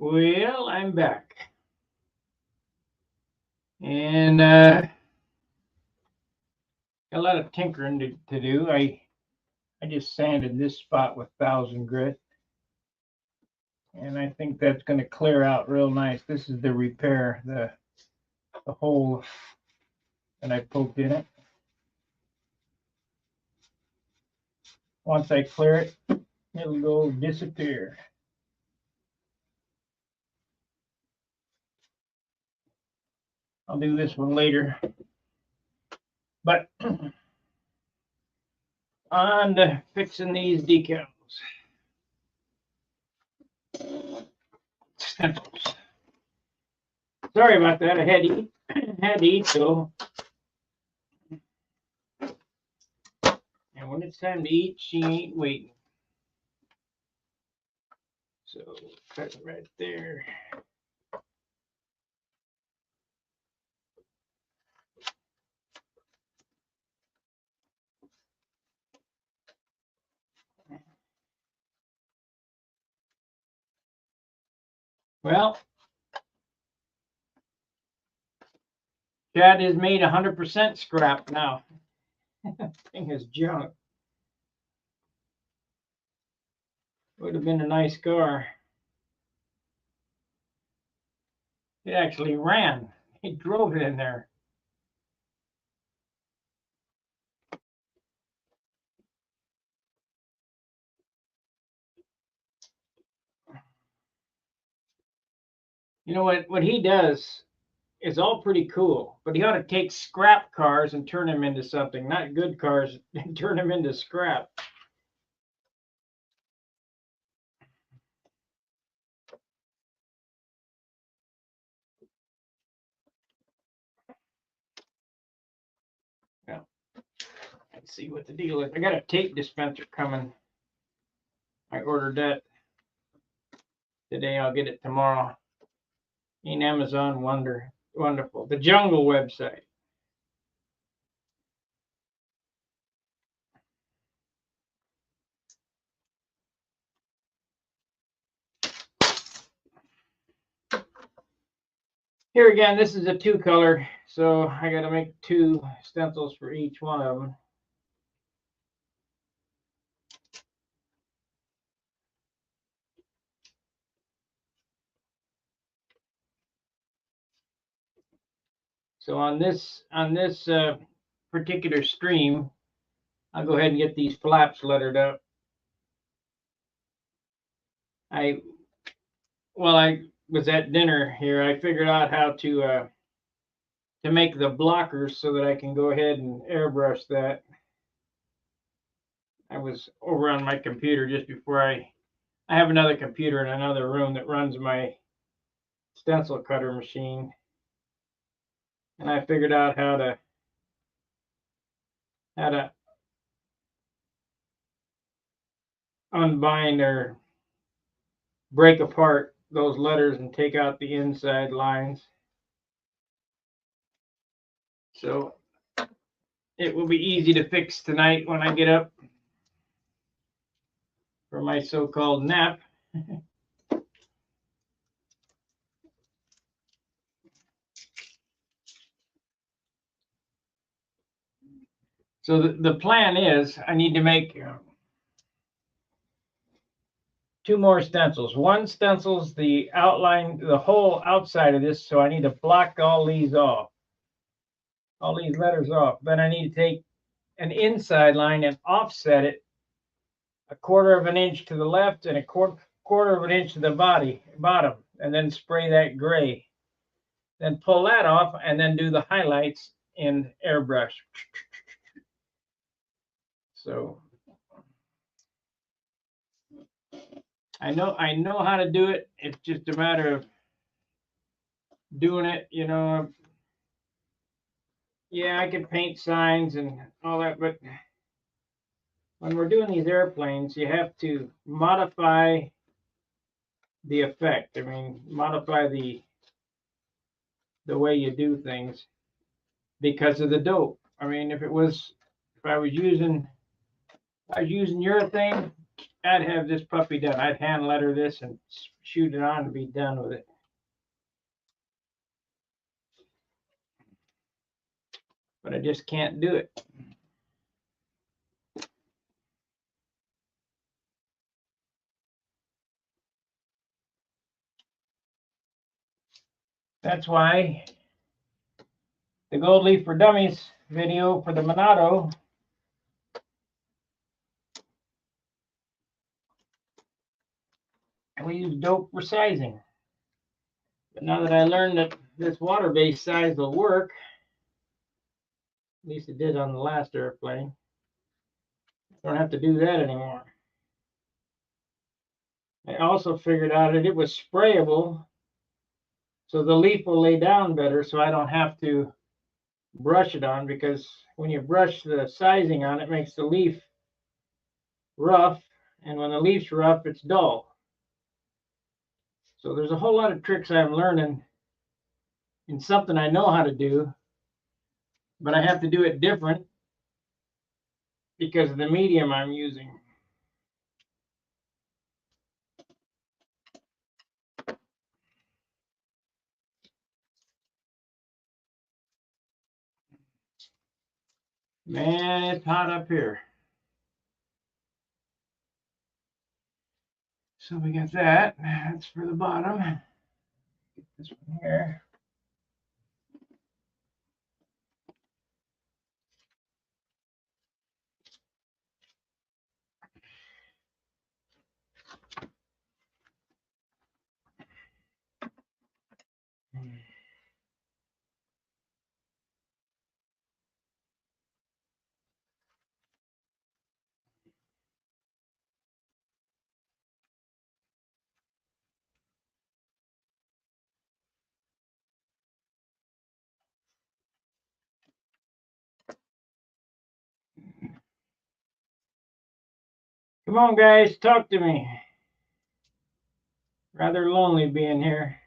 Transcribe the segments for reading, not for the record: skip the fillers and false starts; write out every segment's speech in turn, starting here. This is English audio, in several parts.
Well, I'm back. And got a lot of tinkering to do. I just sanded this spot with 1000 grit. And I think that's going to clear out real nice. This is the repair, the hole that I poked in it. Once I clear it, it'll go disappear. I'll do this one later. But on to fixing these decals. Stencils. Sorry about that. I had to eat, so. And when it's time to eat, she ain't waiting. So cut it right there. Well, Chad is made 100% scrap now. That thing is junk. Would have been a nice car. It actually ran. He drove it in there. You know what he does is all pretty cool, but he ought to take scrap cars and turn them into something, not good cars and turn them into scrap. Yeah. Let's see what the deal is. I got a tape dispenser coming. I ordered that today. I'll get it tomorrow. In Amazon, wonderful. The Jungle website. Here again, this is a 2-color, so I got to make 2 stencils for each one of them. So on this particular stream, I'll go ahead and get these flaps lettered up. While I was at dinner here, I figured out how to make the blockers so that I can go ahead and airbrush that. I was over on my computer just before I have another computer in another room that runs my stencil cutter machine. And I figured out how to unbind or break apart those letters and take out the inside lines. So it will be easy to fix tonight when I get up for my so-called nap. So the plan is I need to make 2 more stencils. One stencils the outline, the whole outside of this, so I need to block all these off, all these letters off. Then I need to take an inside line and offset it 1/4 of an inch to the left and 1/4 of an inch to the bottom, and then spray that gray. Then pull that off and then do the highlights in airbrush. So I know how to do it. It's just a matter of doing it, you know. Yeah, I can paint signs and all that, but when we're doing these airplanes, you have to modify the effect. I mean, modify the way you do things because of the dope. I mean, if I was using urethane, I'd have this puppy done. I'd hand letter this and shoot it on and be done with it. But I just can't do it. That's why the gold leaf for dummies video for the Monado, we use dope for sizing. But now that I learned that this water-based size will work, at least it did on the last airplane, I don't have to do that anymore. I also figured out that it was sprayable, so the leaf will lay down better, so I don't have to brush it on, because when you brush the sizing on, it makes the leaf rough, and when the leaf's rough, it's dull. So there's a whole lot of tricks I'm learning in something I know how to do, but I have to do it different because of the medium I'm using. Man, it's hot up here. So we got that. That's for the bottom. Get this one here. Come on, guys, talk to me. Rather lonely being here.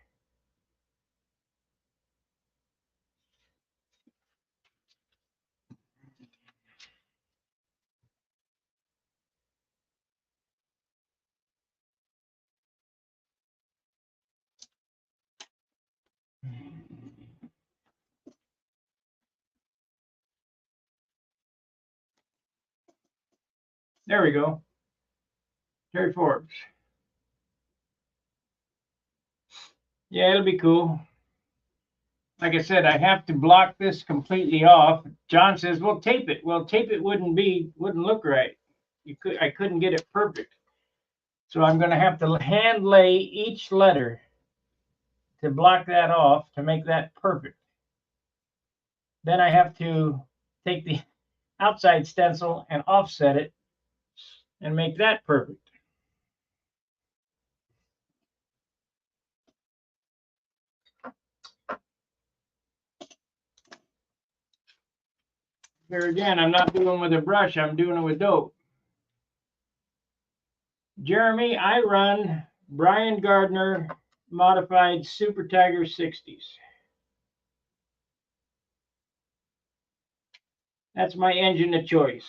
There we go. Terry Forbes. Yeah, it'll be cool. Like I said, I have to block this completely off. John says, "Well, tape it." Well, tape it wouldn't look right. I couldn't get it perfect. So I'm going to have to hand lay each letter to block that off to make that perfect. Then I have to take the outside stencil and offset it and make that perfect. Here again, I'm not doing it with a brush, I'm doing it with dope. Jeremy, I run Brian Gardner modified Super Tiger 60s. That's my engine of choice.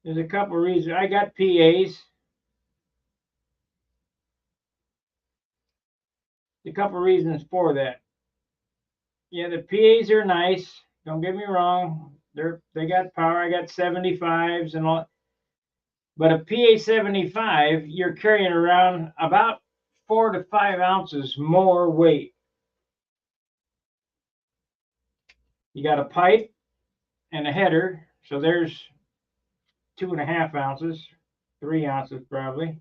There's a couple of reasons. I got PAs. A couple of reasons for that. Yeah, the PAs are nice. Don't get me wrong. They got power. I got 75s and all. But a PA 75, you're carrying around about 4 to 5 ounces more weight. You got a pipe and a header, so there's 2.5 ounces, 3 ounces probably,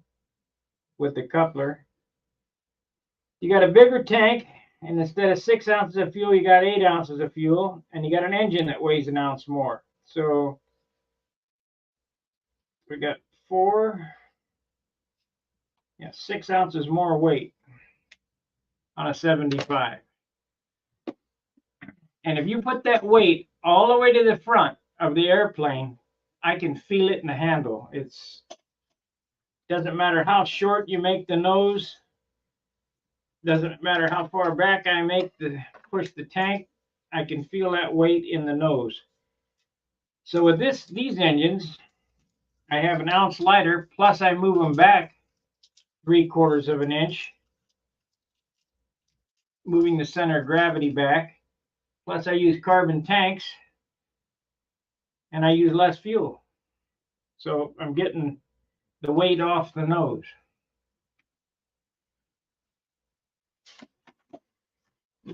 with the coupler. You got a bigger tank, and instead of 6 ounces of fuel, you got 8 ounces of fuel, and you got an engine that weighs an ounce more. So we got 6 ounces more weight on a 75. And if you put that weight all the way to the front of the airplane, I can feel it in the handle. Doesn't matter how short you make the nose, doesn't matter how far back I make push the tank, I can feel that weight in the nose. So with these engines, I have an ounce lighter, plus I move them back 3/4 of an inch, moving the center of gravity back. Plus I use carbon tanks, and I use less fuel. So I'm getting the weight off the nose.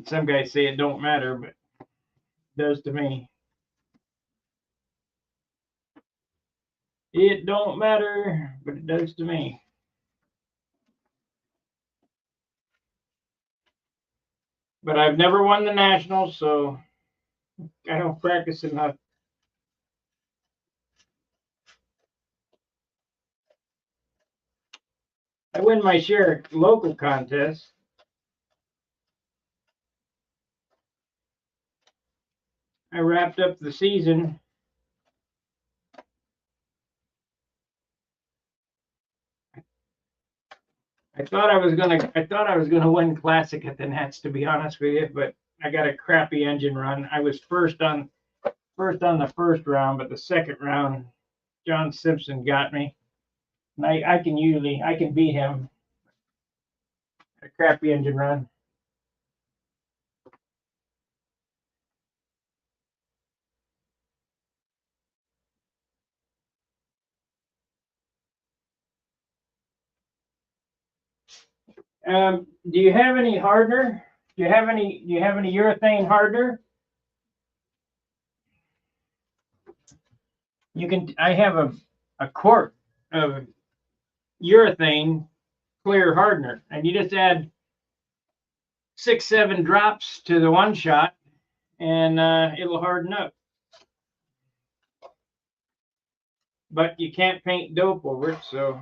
Some guys say it don't matter, but it does to me. It don't matter, but it does to me. But I've never won the nationals, so I don't practice enough. I win my share of local contests. I wrapped up the season. I thought I was gonna win Classic at the Nats, to be honest with you, but I got a crappy engine run. I was first on the first round, but the second round, John Simpson got me. And I can beat him. A crappy engine run. Do you have any hardener? Do you have any urethane hardener? I have a quart of urethane clear hardener, and you just add 6-7 drops to the one shot, and it'll harden up. But you can't paint dope over it, so.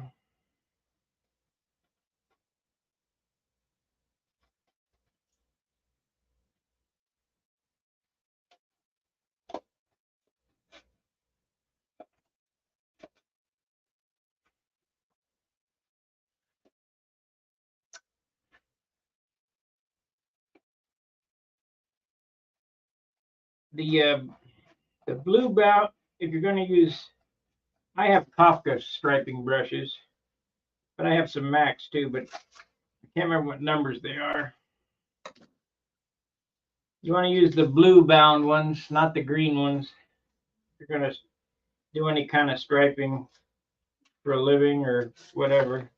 The blue bout, if you're going to use, I have Kafka striping brushes, but I have some Max too, but I can't remember what numbers they are. You want to use the blue bound ones, not the green ones. If you're going to do any kind of striping for a living or whatever.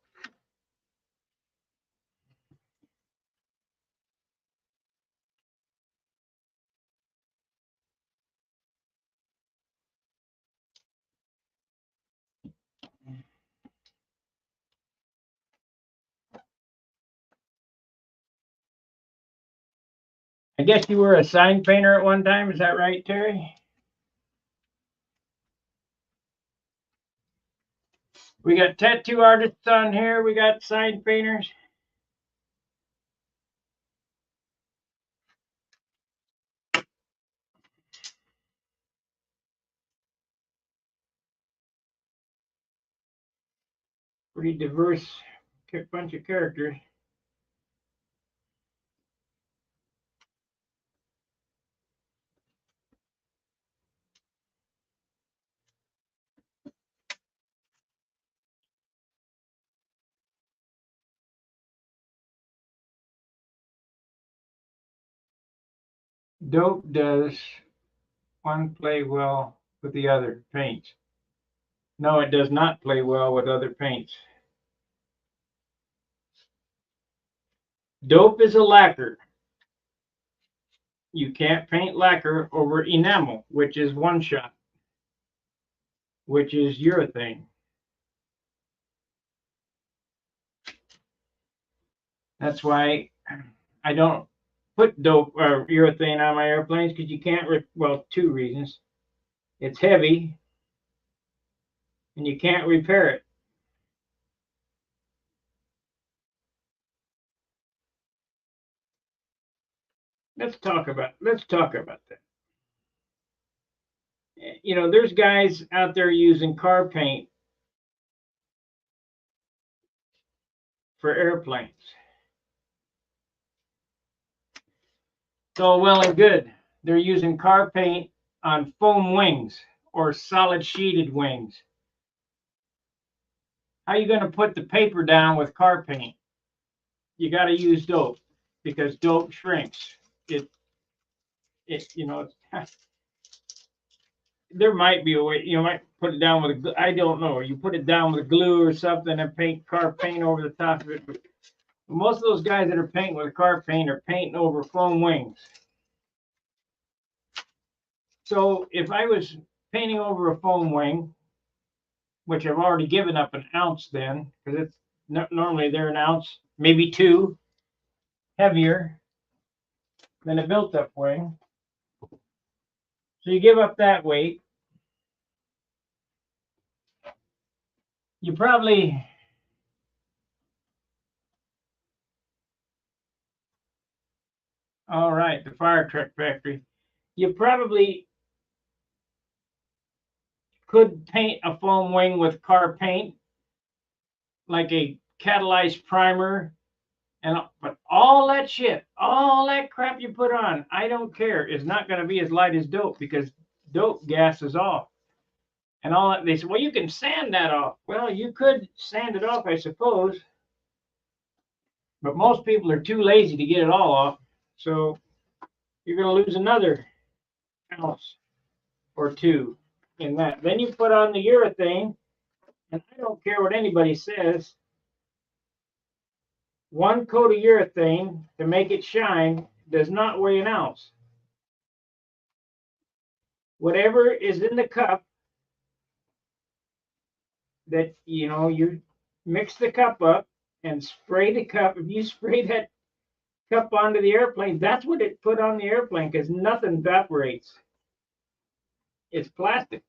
I guess you were a sign painter at one time. Is that right, Terry? We got tattoo artists on here. We got sign painters. Pretty diverse bunch of characters. Dope does one play well with the other paints? No, it does not play well with other paints. Dope is a lacquer. You can't paint lacquer over enamel, which is one shot, which is urethane. That's why I don't put dope or urethane on my airplanes, because you can't, well, two reasons. It's heavy, and you can't repair it. Let's talk about that. You know, there's guys out there using car paint for airplanes. It's all well and good. They're using car paint on foam wings or solid sheeted wings. How are you going to put the paper down with car paint? You got to use dope because dope shrinks. It you know, there might be a way. You might put it down with I don't know. You put it down with glue or something and paint car paint over the top of it. But most of those guys that are painting with car paint are painting over foam wings. So if I was painting over a foam wing, which I've already given up an ounce then, because it's normally they're an ounce, maybe two, heavier than a built-up wing. So you give up that weight. You probably all right, the fire truck factory. You probably could paint a foam wing with car paint, like a catalyzed primer, but all that shit, all that crap you put on, I don't care, is not going to be as light as dope because dope gases off. And all that, they say, well, you can sand that off. Well, you could sand it off, I suppose, but most people are too lazy to get it all off. So you're going to lose another ounce or two in that. Then you put on the urethane, and I don't care what anybody says. One coat of urethane to make it shine does not weigh an ounce. Whatever is in the cup that, you mix the cup up and spray the cup. If you spray that cup onto the airplane, that's what it put on the airplane because nothing evaporates. It's plastic.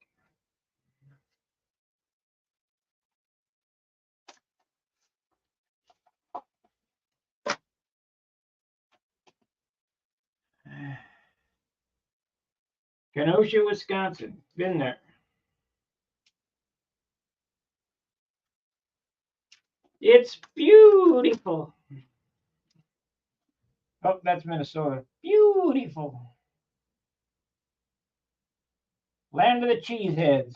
Kenosha, Wisconsin. Been there. It's beautiful. Oh, that's Minnesota. Beautiful. Land of the cheeseheads.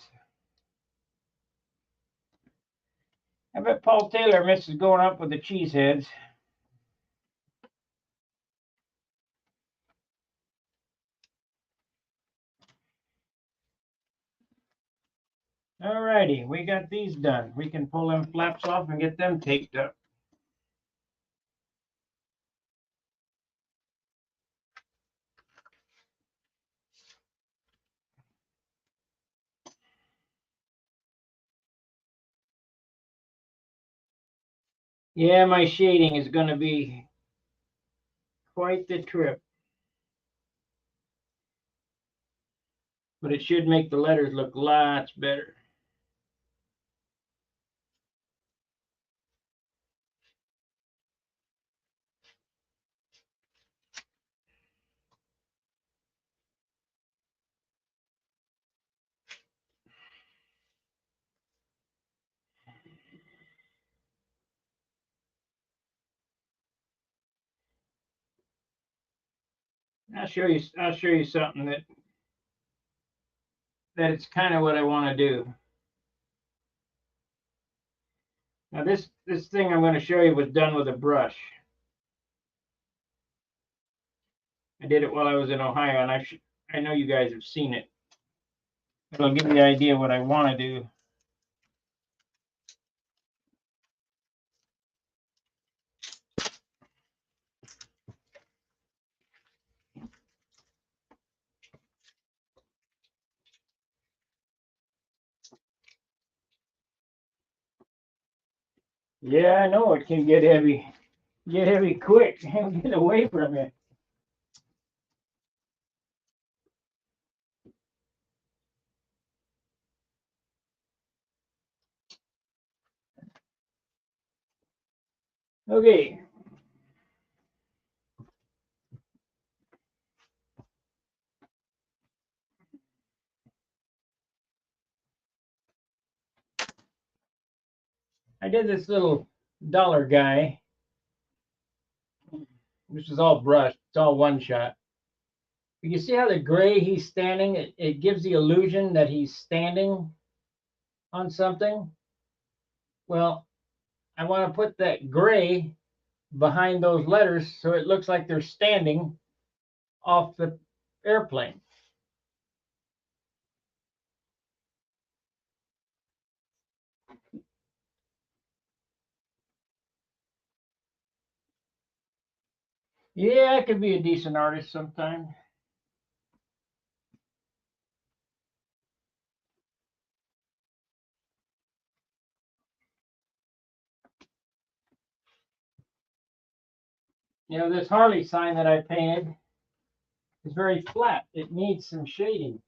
I bet Paul Taylor misses going up with the cheeseheads. All righty, we got these done. We can pull them flaps off and get them taped up. Yeah, my shading is going to be quite the trip. But it should make the letters look lots better. I'll show you something that it's kind of what I want to do. Now this thing I'm going to show you was done with a brush. I did it while I was in Ohio, and I know you guys have seen it. It'll give you the idea what I want to do. Yeah, I know it can get heavy. Get heavy quick. Get away from it. Okay. I did this little dollar guy. This is all brushed. It's all one shot. You see how the gray he's standing? It gives the illusion that he's standing on something. Well, I want to put that gray behind those letters so it looks like they're standing off the airplane. Yeah, I could be a decent artist sometime. You know, this Harley sign that I painted is very flat. It needs some shading.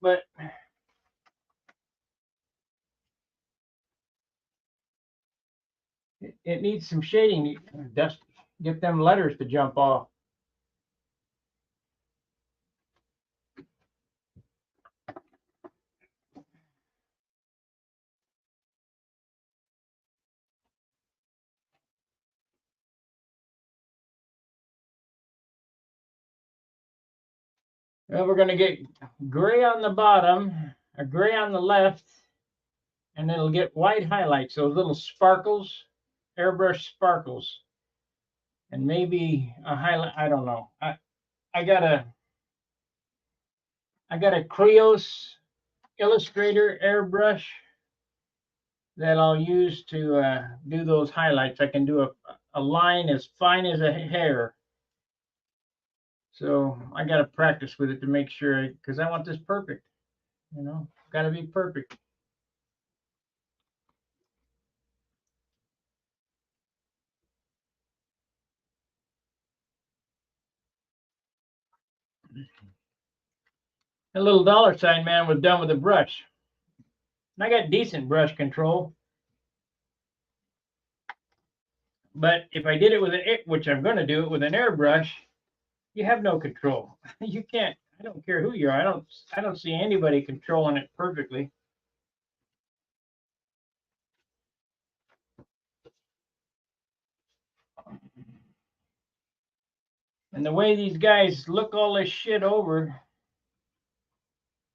But it needs some shading. Just get them letters to jump off. Well, we're going to get gray on the bottom, a gray on the left, and it'll get white highlights, those little sparkles, airbrush sparkles, and maybe a highlight. I don't know. I got a Creos Illustrator airbrush that I'll use to do those highlights. I can do a line as fine as a hair. So I got to practice with it to make sure, because I want this perfect. You know, got to be perfect. A little dollar sign man was done with a brush. And I got decent brush control. But if I did it with which I'm going to do it with an airbrush, you have no control. You can't. I don't care who you are. I don't see anybody controlling it perfectly. And the way these guys look all this shit over,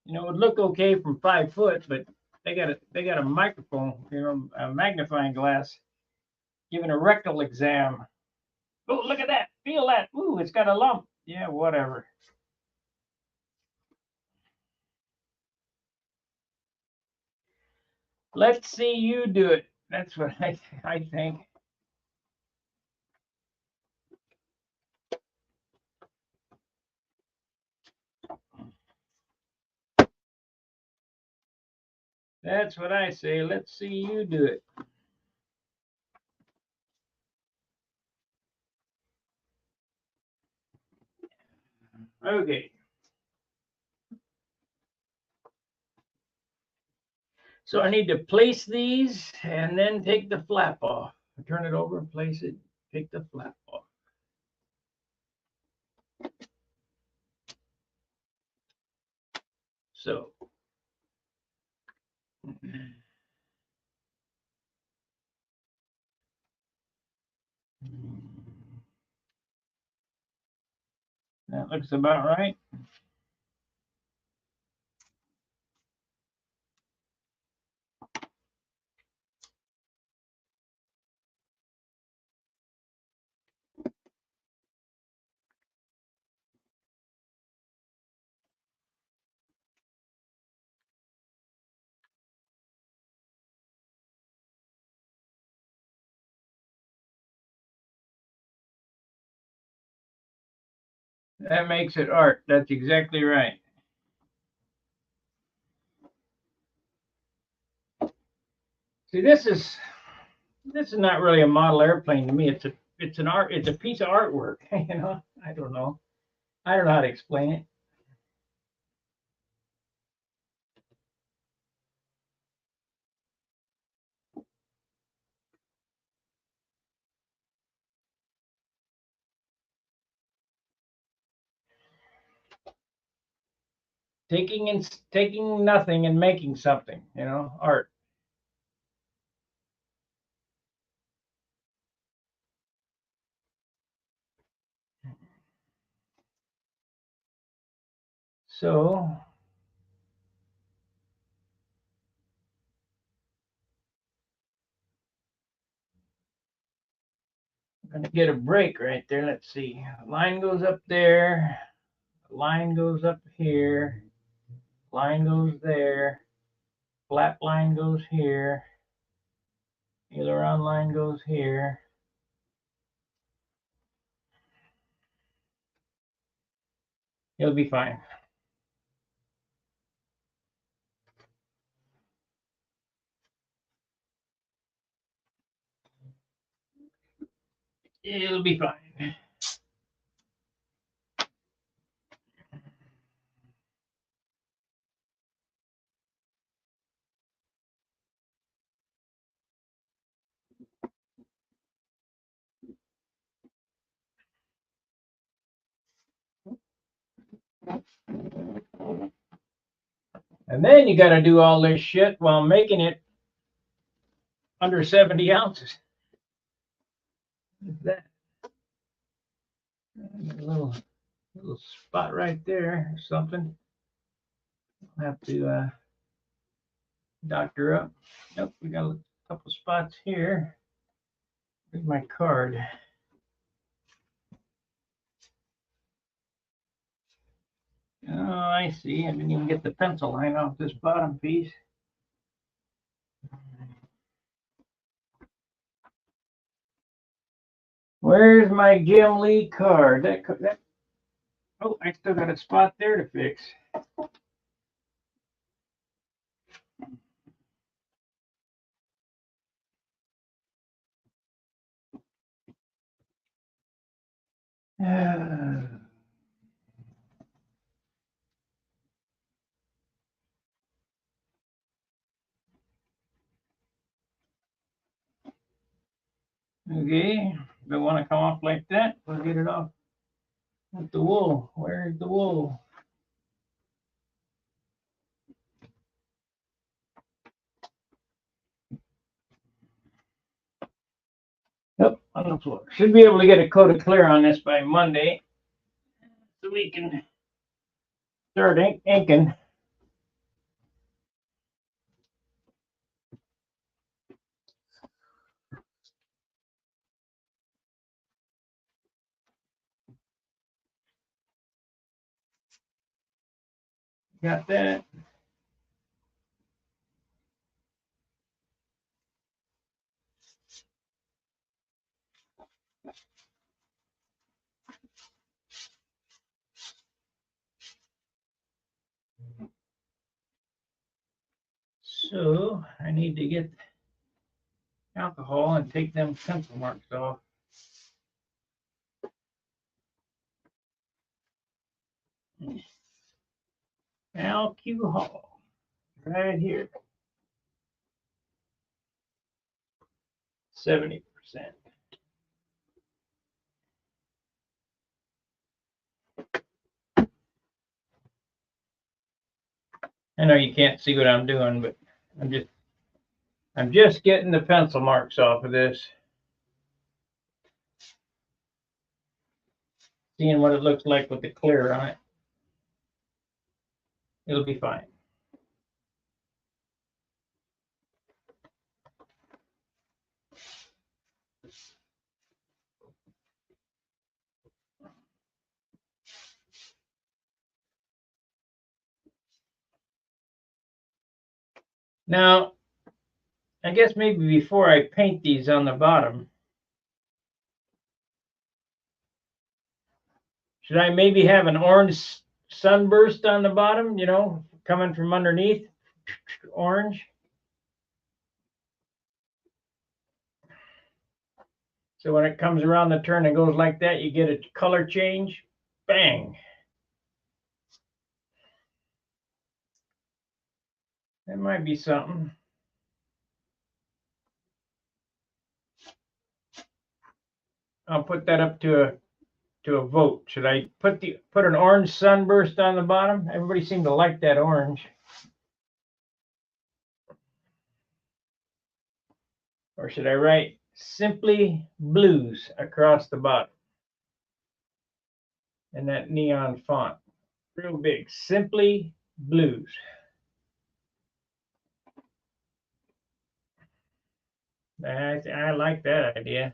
you know, it would look okay from 5 foot, but they got a microphone, you know, a magnifying glass, giving a rectal exam. Oh, look at that! Feel that? Ooh, it's got a lump. Yeah, whatever. Let's see you do it. That's what I think. That's what I say. Let's see you do it. Okay. So I need to place these and then take the flap off. Turn it over, place it, take the flap off. So that looks about right. That makes it art. That's exactly right. See, this is not really a model airplane to me. It's a piece of artwork. You know, I don't know. I don't know how to explain it. Taking nothing and making something. You know, art. So gonna get a break right there. Let's see. Line goes up there. Line goes up here. Line goes there. Flat line goes here. Aileron line goes here. It'll be fine. It'll be fine. And then you got to do all this shit while making it under 70 ounces. What's that? A little spot right there or something. I'll have to doctor up. Nope, we got a couple spots here. Here's my card. Oh, I see. I didn't even get the pencil line off this bottom piece. Where's my Jim Lee card? Oh, I still got a spot there to fix. Okay, don't want to come off like that. We'll get it off with the wool. Where's the wool? Yep, on the floor. Should be able to get a coat of clear on this by Monday, so we can start inking. Got that. So I need to get alcohol and take them pencil marks off. Alcohol right here. 70%. I know you can't see what I'm doing, but I'm just getting the pencil marks off of this. Seeing what it looks like with the clear on it. It'll be fine. Now, I guess maybe before I paint these on the bottom, should I maybe have an orange sunburst on the bottom, coming from underneath, orange? So when it comes around the turn and goes like that, you get a color change. Bang. That might be something. I'll put that up to a vote. Should I put an orange sunburst on the bottom? Everybody seemed to like that orange. Or should I write Simply Blues across the bottom? And that neon font. Real big. Simply Blues. I like that idea.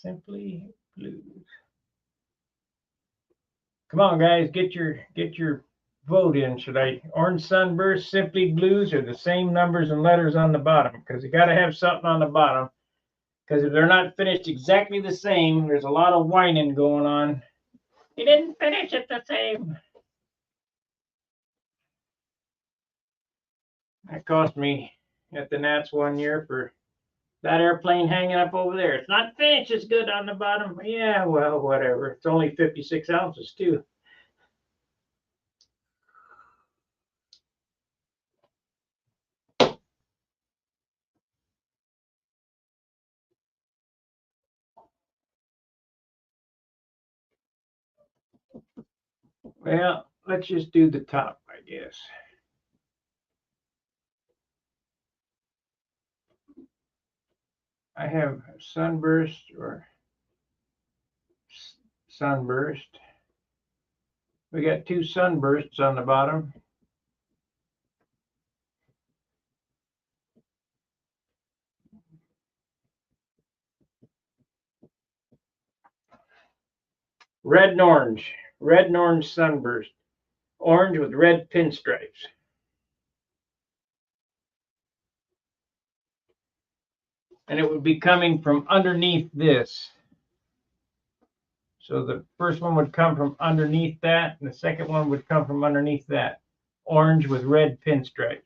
Simply Blues. Come on, guys, get your vote in. Should I Orange Sunburst, Simply Blues, or the same numbers and letters on the bottom? Because you got to have something on the bottom. Because if they're not finished exactly the same, there's a lot of whining going on. You didn't finish it the same. That cost me at the Nats 1 year for that airplane hanging up over there. It's not finished as good on the bottom. Yeah, well, whatever. It's only 56 ounces, too. Well, let's just do the top, I guess. I have Sunburst or Sunburst. We got 2 Sunbursts on the bottom. Red and orange Sunburst. Orange with red pinstripes. And it would be coming from underneath this. So the first one would come from underneath that, and the second one would come from underneath that. Orange with red pinstripes.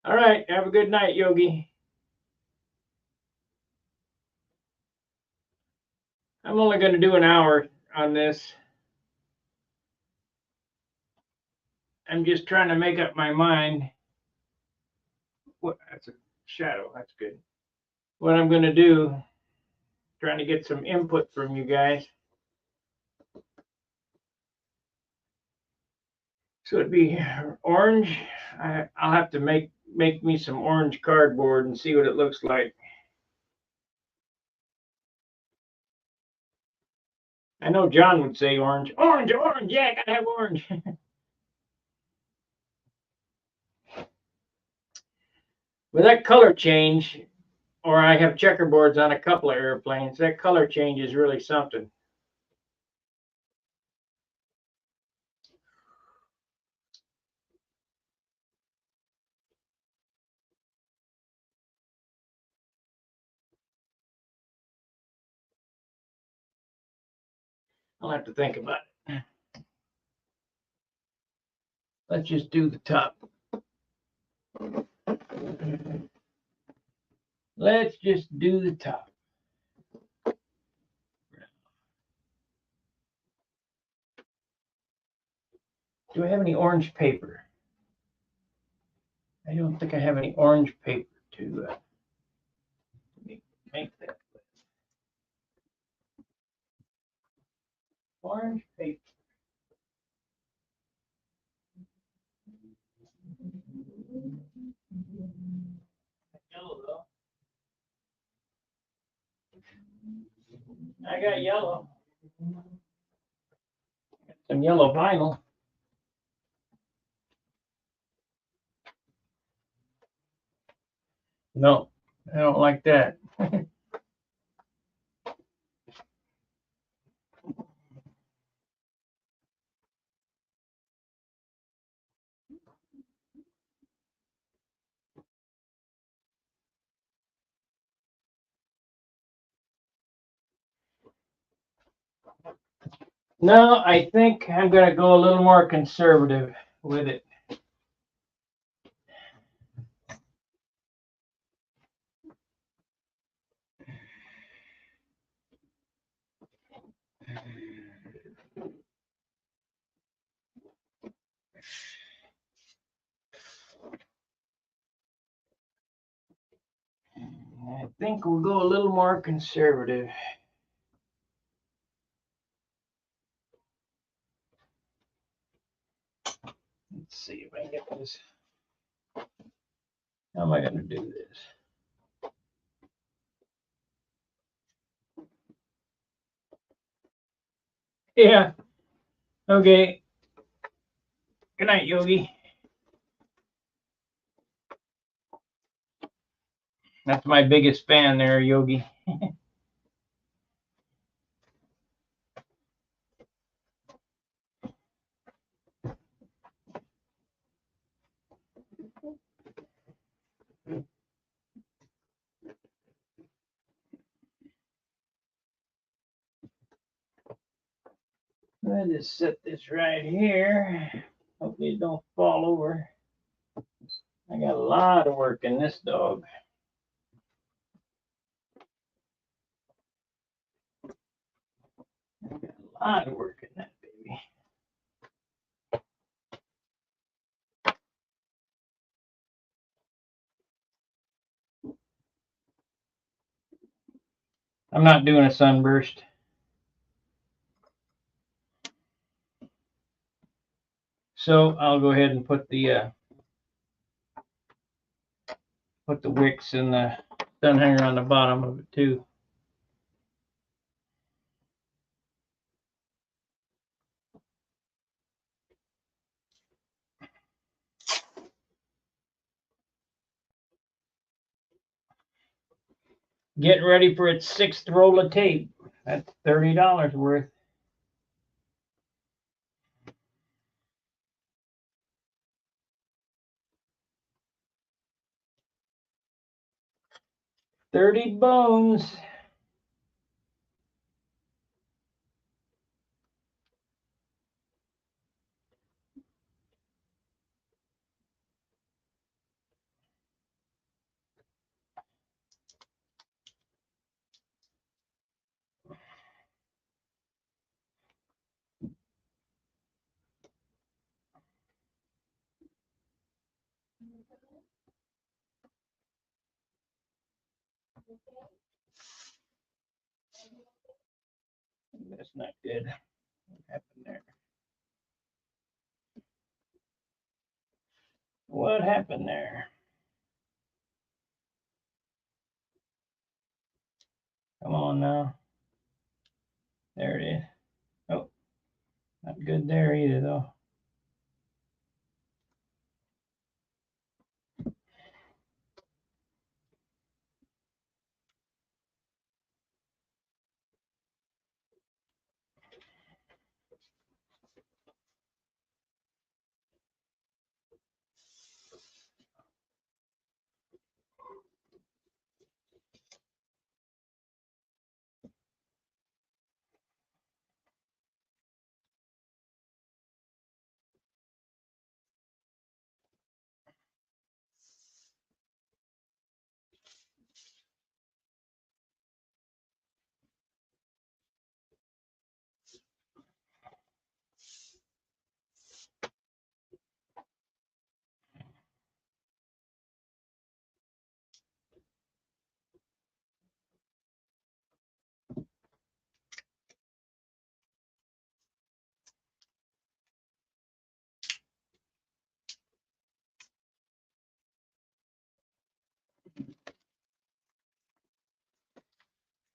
All right, have a good night, Yogi. I'm only going to do an hour on this. I'm just trying to make up my mind. What? That's a shadow. That's good. What I'm going to do, trying to get some input from you guys. So it'd be orange. I'll have to make me some orange cardboard and see what it looks like. I know John would say orange. Orange, orange, yeah, I gotta have orange. With that color change, or I have checkerboards on a couple of airplanes, that color change is really something. I'll have to think about it. Let's just do the top. Let's just do the top. Do I have any orange paper? I don't think I have any orange paper to make that. Orange paper. Yellow though. I got yellow. Some yellow vinyl. No, I don't like that. No, I think I'm going to go a little more conservative with it. I think we'll go a little more conservative. Let's see if I can get this. How am I going to do this? Yeah. Okay. Good night, Yogi. That's my biggest fan there, Yogi. I'll just set this right here. Hopefully it don't fall over. I got a lot of work in this dog. I got a lot of work in that baby. I'm not doing a sunburst. So I'll go ahead and put the wicks and the sun hanger on the bottom of it too. Getting ready for its 6th roll of tape. That's $30 worth. $30 bones. That's not good. What happened there? What happened there? Come on now. There it is. Oh, not good there either though.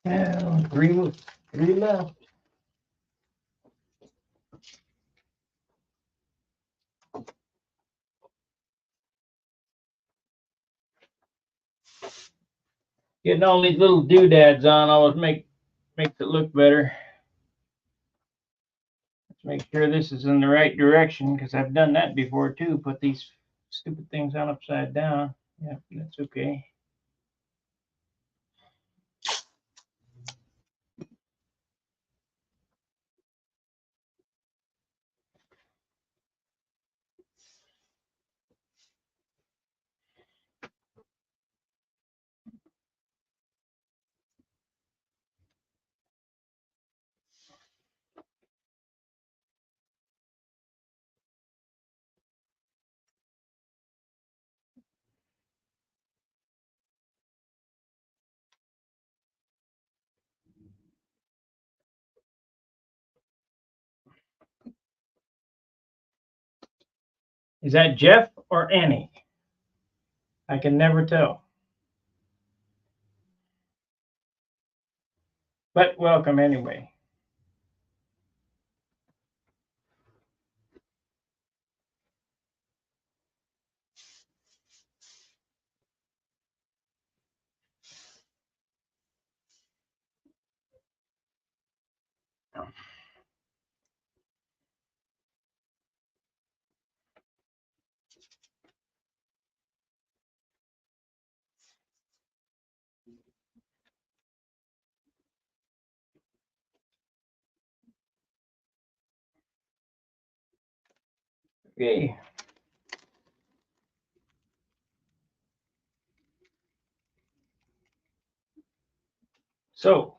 Well, three left. Getting all these little doodads on always makes it look better. Let's make sure this is in the right direction because I've done that before too. Put these stupid things on upside down. Yeah, that's okay. Is that Jeff or Annie? I can never tell. But welcome anyway. Okay. So,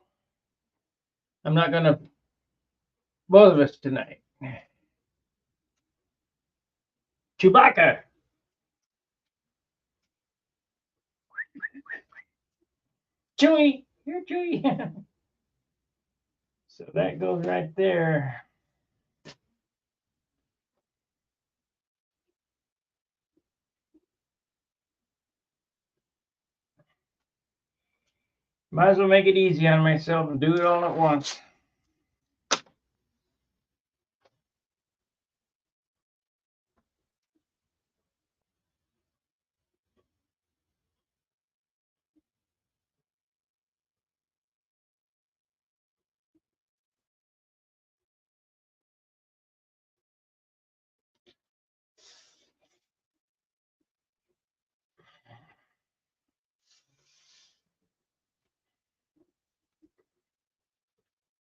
I'm not going to both of us tonight. Chewbacca. Chewy. You're Chewy. So that goes right there. Might as well make it easy on myself and do it all at once.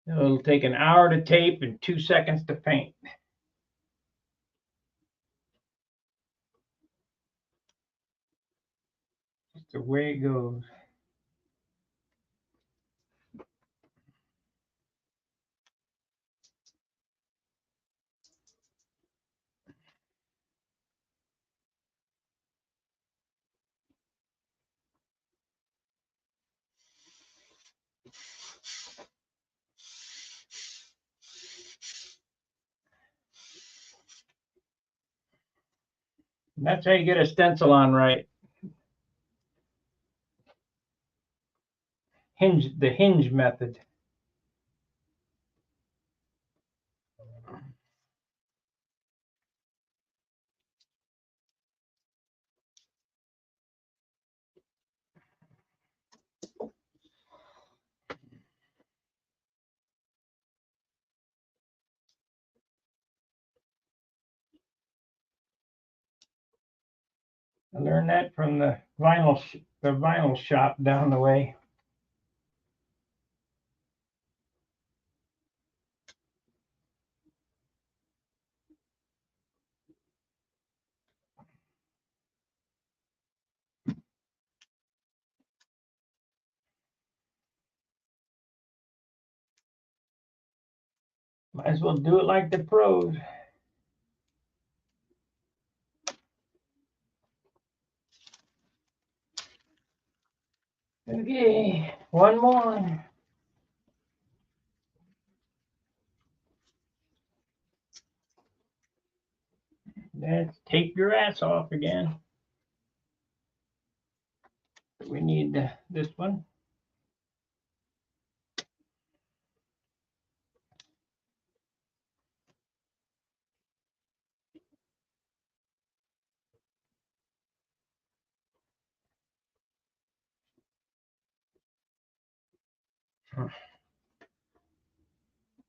It'll take an hour to tape and 2 seconds to paint. Just the way it goes. And that's how you get a stencil on right. The hinge method. I learned that from the vinyl shop down the way. Might as well do it like the pros. Okay, one more. Let's tape your ass off again. We need this one.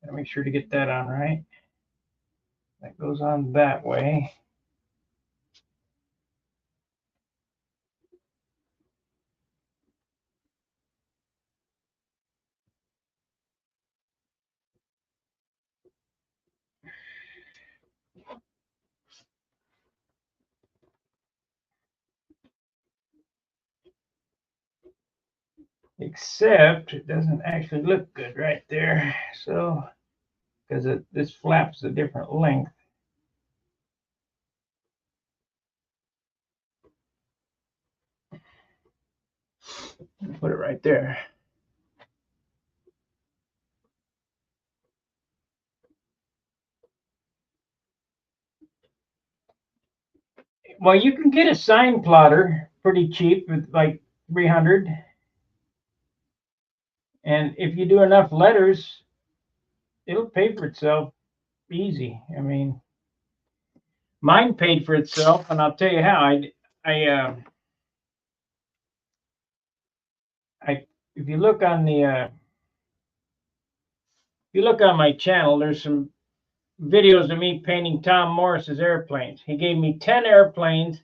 Gotta make sure to get that on right. That goes on that way. Except it doesn't actually look good right there. So, because this flap's a different length. Put it right there. Well, you can get a sign plotter pretty cheap. It's like 300. And if you do enough letters, it'll pay for itself easy. I mean, mine paid for itself, and I'll tell you how. I if you look on the if you look on my channel, there's some videos of me painting Tom Morris's airplanes. He gave me 10 airplanes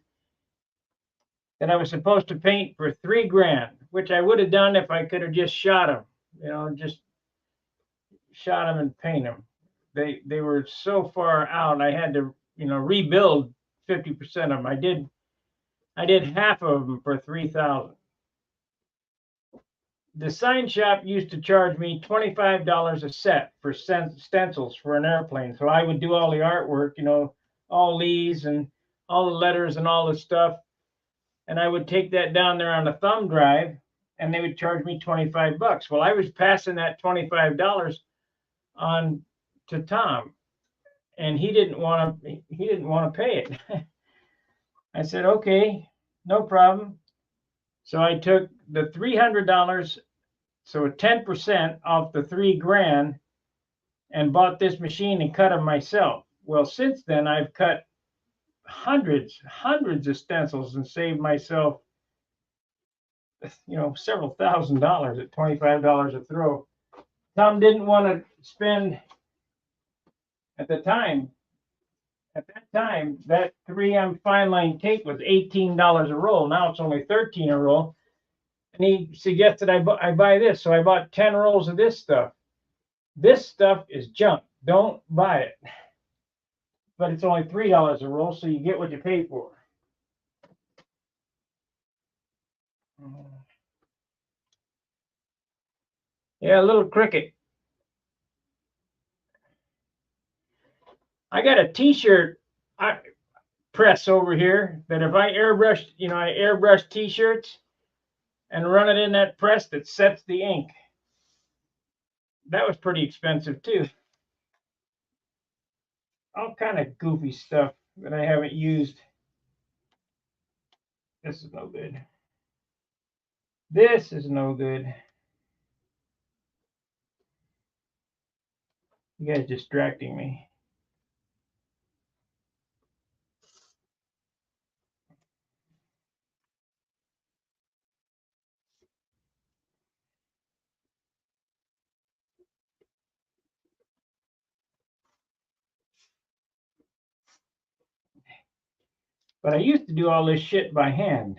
that I was supposed to paint for $3,000, which I would have done if I could have just shot them. You know, just shot them and paint them. They were so far out, I had to rebuild 50% of them. I did half of them for 3,000. The sign shop used to charge me $25 a set for stencils for an airplane. So I would do all the artwork, all these and all the letters and all the stuff. And I would take that down there on a thumb drive and they would charge me $25. Well, I was passing that $25 on to Tom and he didn't want to pay it. I said, okay, no problem. So I took the $300, so 10% off the $3,000, and bought this machine and cut them myself. Well, since then I've cut hundreds of stencils and saved myself, several $1,000s at $25 a throw. Tom didn't want to spend at that time, that 3M fine line tape was $18 a roll. Now it's only $13 a roll. And he suggested I buy this. So I bought 10 rolls of this stuff. This stuff is junk. Don't buy it. But it's only $3 a roll, so you get what you pay for. Yeah, a little cricket. I got a t-shirt press over here that if I airbrush, I airbrush t-shirts and run it in that press that sets the ink. That was pretty expensive too. All kind of goofy stuff that I haven't used. This is no good. This is no good. You guys distracting me. But I used to do all this shit by hand,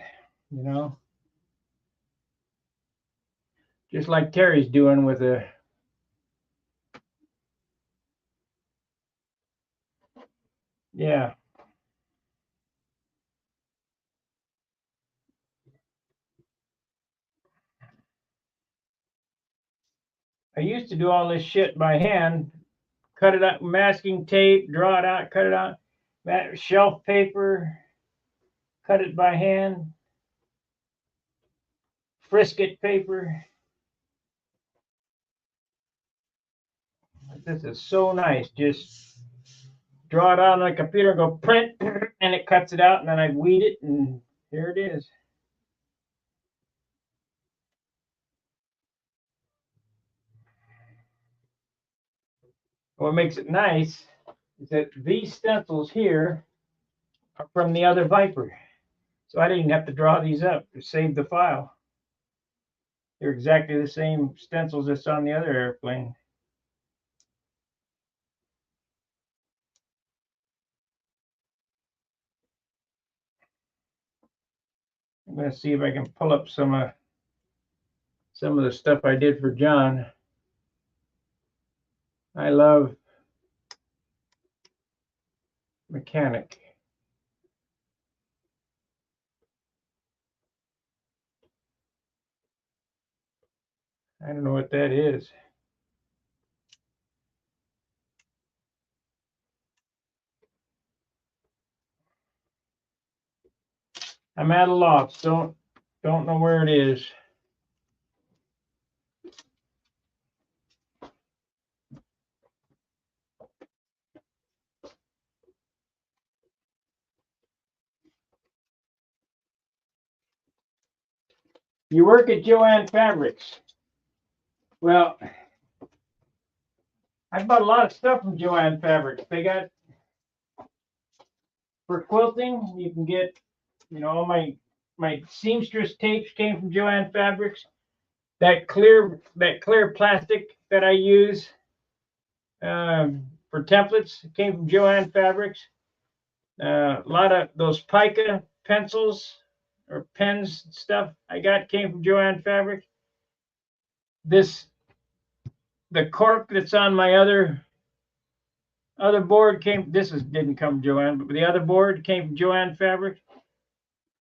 just like Terry's doing with a. Yeah. I used to do all this shit by hand, cut it out, masking tape, draw it out, cut it out, shelf paper, cut it by hand, frisket paper. This is so nice. Just draw it out on the computer, go print, and it cuts it out, and then I weed it, and here it is. What makes it nice is that these stencils here are from the other VIPER. So I didn't have to draw these up to save the file. They're exactly the same stencils that's on the other airplane. I'm going to see if I can pull up some of the stuff I did for John. I love mechanic. I don't know what that is. I'm at a loss. Don't know where it is. You work at Joann Fabrics. Well, I bought a lot of stuff from Joann Fabrics. They got, for quilting, you can get, all my seamstress tapes came from Joann Fabrics. That clear plastic that I use for templates came from Joann Fabrics. A lot of those pica pencils or pens stuff I got came from Joann Fabrics. The cork that's on my other board came. Didn't come from Joann, but the other board came from Joann Fabrics.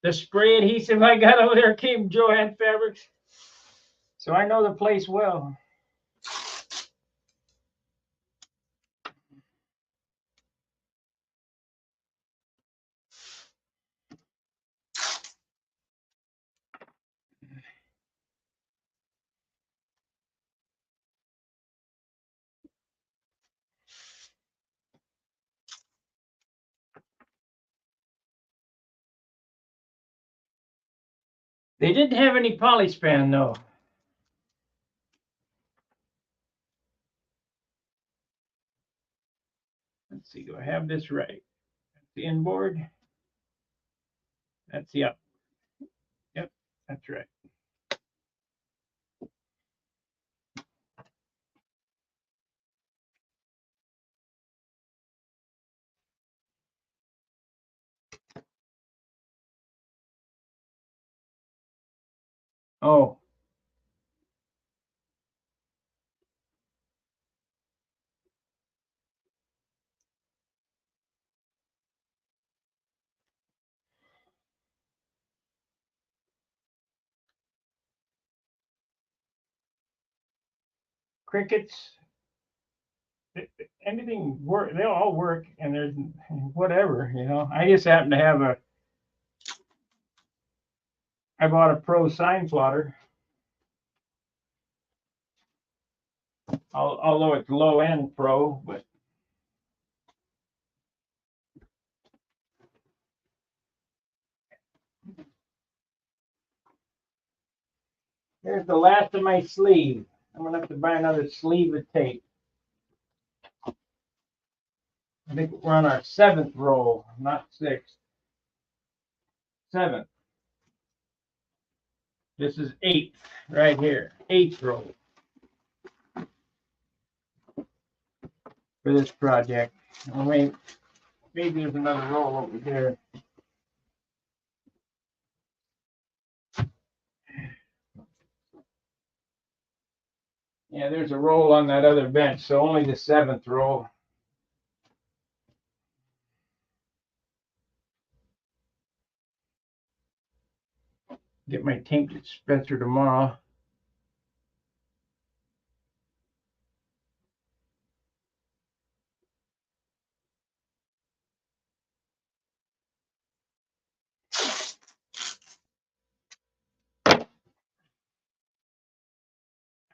The spray adhesive I got over there came from Joann Fabrics. So I know the place well. They didn't have any polyspan though. Let's see, do I have this right? That's the inboard. That's the up. Yep, that's right. Oh, crickets. Anything work? They all work, and there's whatever. I just happen to have I bought a Pro sign plotter, although it's low end Pro, but here's the last of my sleeve. I'm gonna have to buy another sleeve of tape. I think we're on our 7th roll, not 6th. 7th. This is 8th right here. 8th roll for this project. Maybe there's another roll over here. Yeah, there's a roll on that other bench, so only the 7th roll. Get my tape dispenser tomorrow.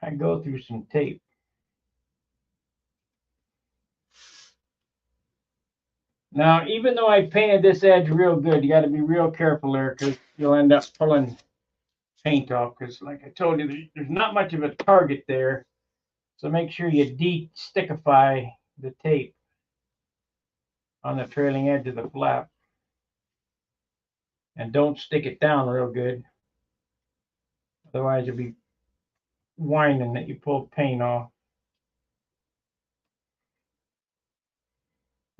I go through some tape. Now, even though I painted this edge real good, you got to be real careful there because you'll end up pulling paint off. Because, like I told you, there's not much of a target there. So make sure you de-stickify the tape on the trailing edge of the flap. And don't stick it down real good. Otherwise, you'll be whining that you pulled paint off.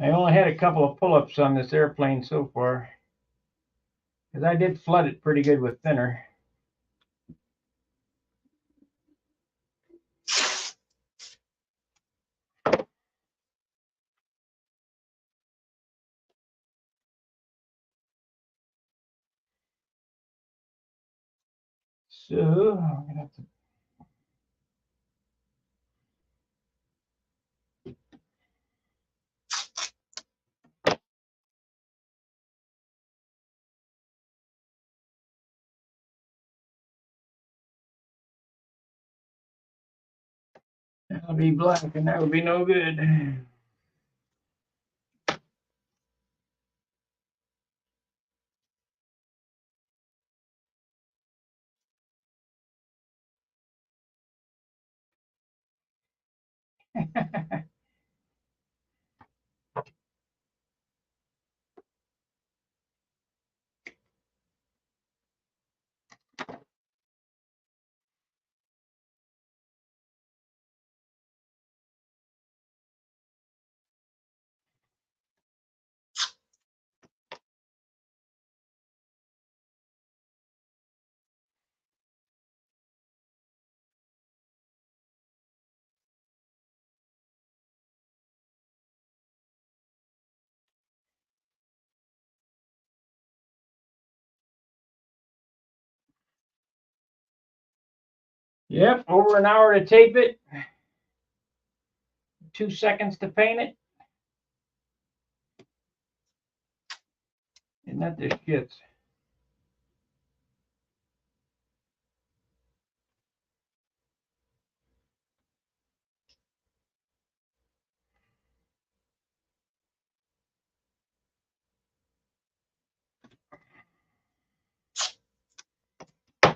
I only had a couple of pull-ups on this airplane so far, because I did flood it pretty good with thinner. So I'm gonna have to. That'll be black, and that would be no good. Yep, over an hour to tape it, 2 seconds to paint it. Isn't that the shits?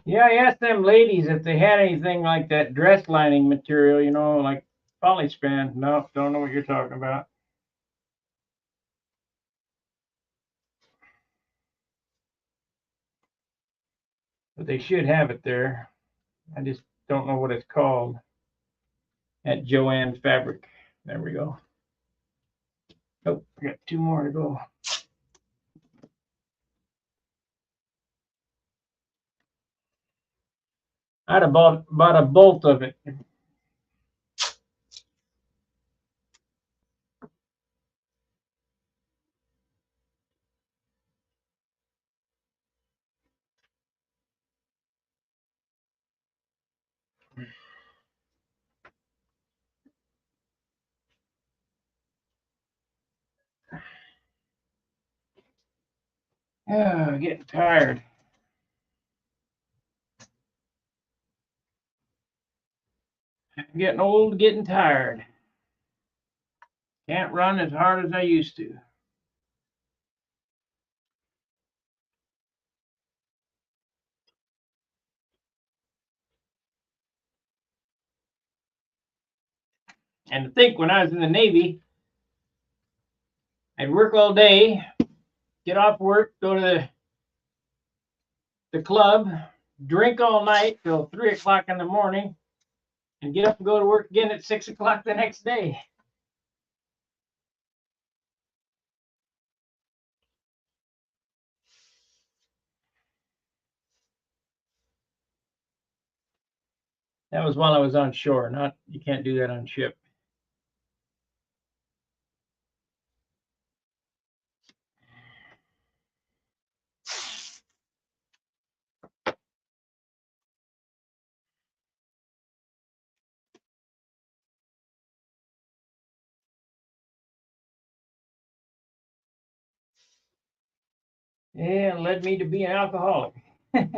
Yeah, I asked them ladies if they had anything like that dress lining material, you know, like polyspan. No, don't know what you're talking about. But they should have it there. I just don't know what it's called at Joann's Fabric. There we go. Oh, I got 2 more to go. I'd have bought a bolt of it. Oh, getting tired. Getting old, getting tired. Can't run as hard as I used to. And to think when I was in the Navy, I'd work all day, get off work, go to the club, drink all night till 3 o'clock in the morning, and get up and go to work again at 6 o'clock the next day. That was while I was on shore. Not you can't do that on ship. Yeah, it led me to be an alcoholic. I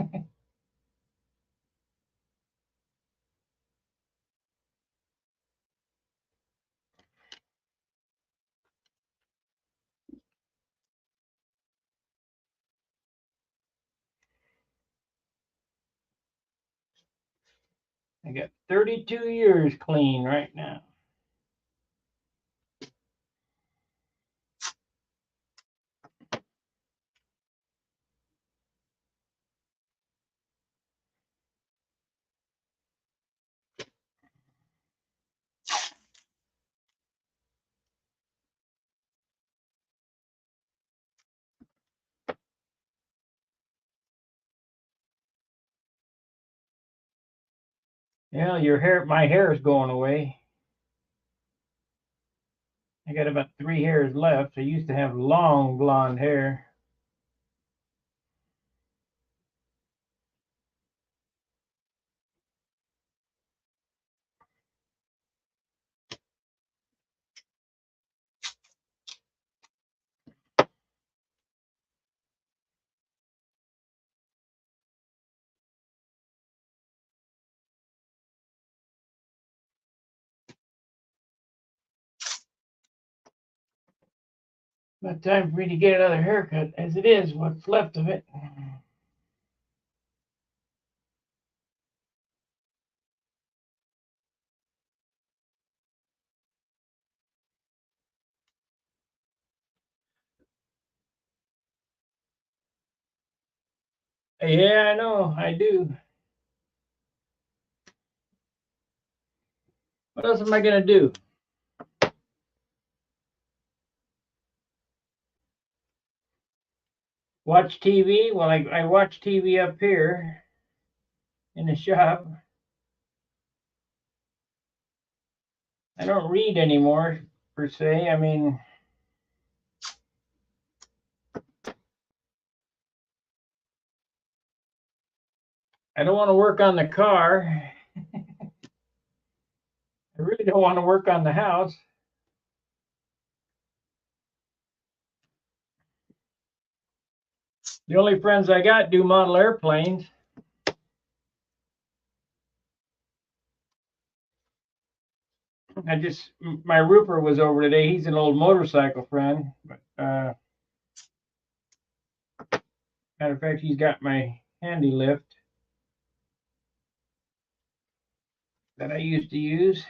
got 32 years clean right now. Yeah, my hair is going away. I got about 3 hairs left. I used to have long blonde hair. About time for me to get another haircut, as it is what's left of it. Yeah, I know, I do. What else am I gonna do? Watch TV? Well, I watch TV up here in the shop. I don't read anymore, per se. I mean, I don't want to work on the car. I really don't want to work on the house. The only friends I got do model airplanes. My Rooper was over today. He's an old motorcycle friend. But, matter of fact, he's got my handy lift that I used to use.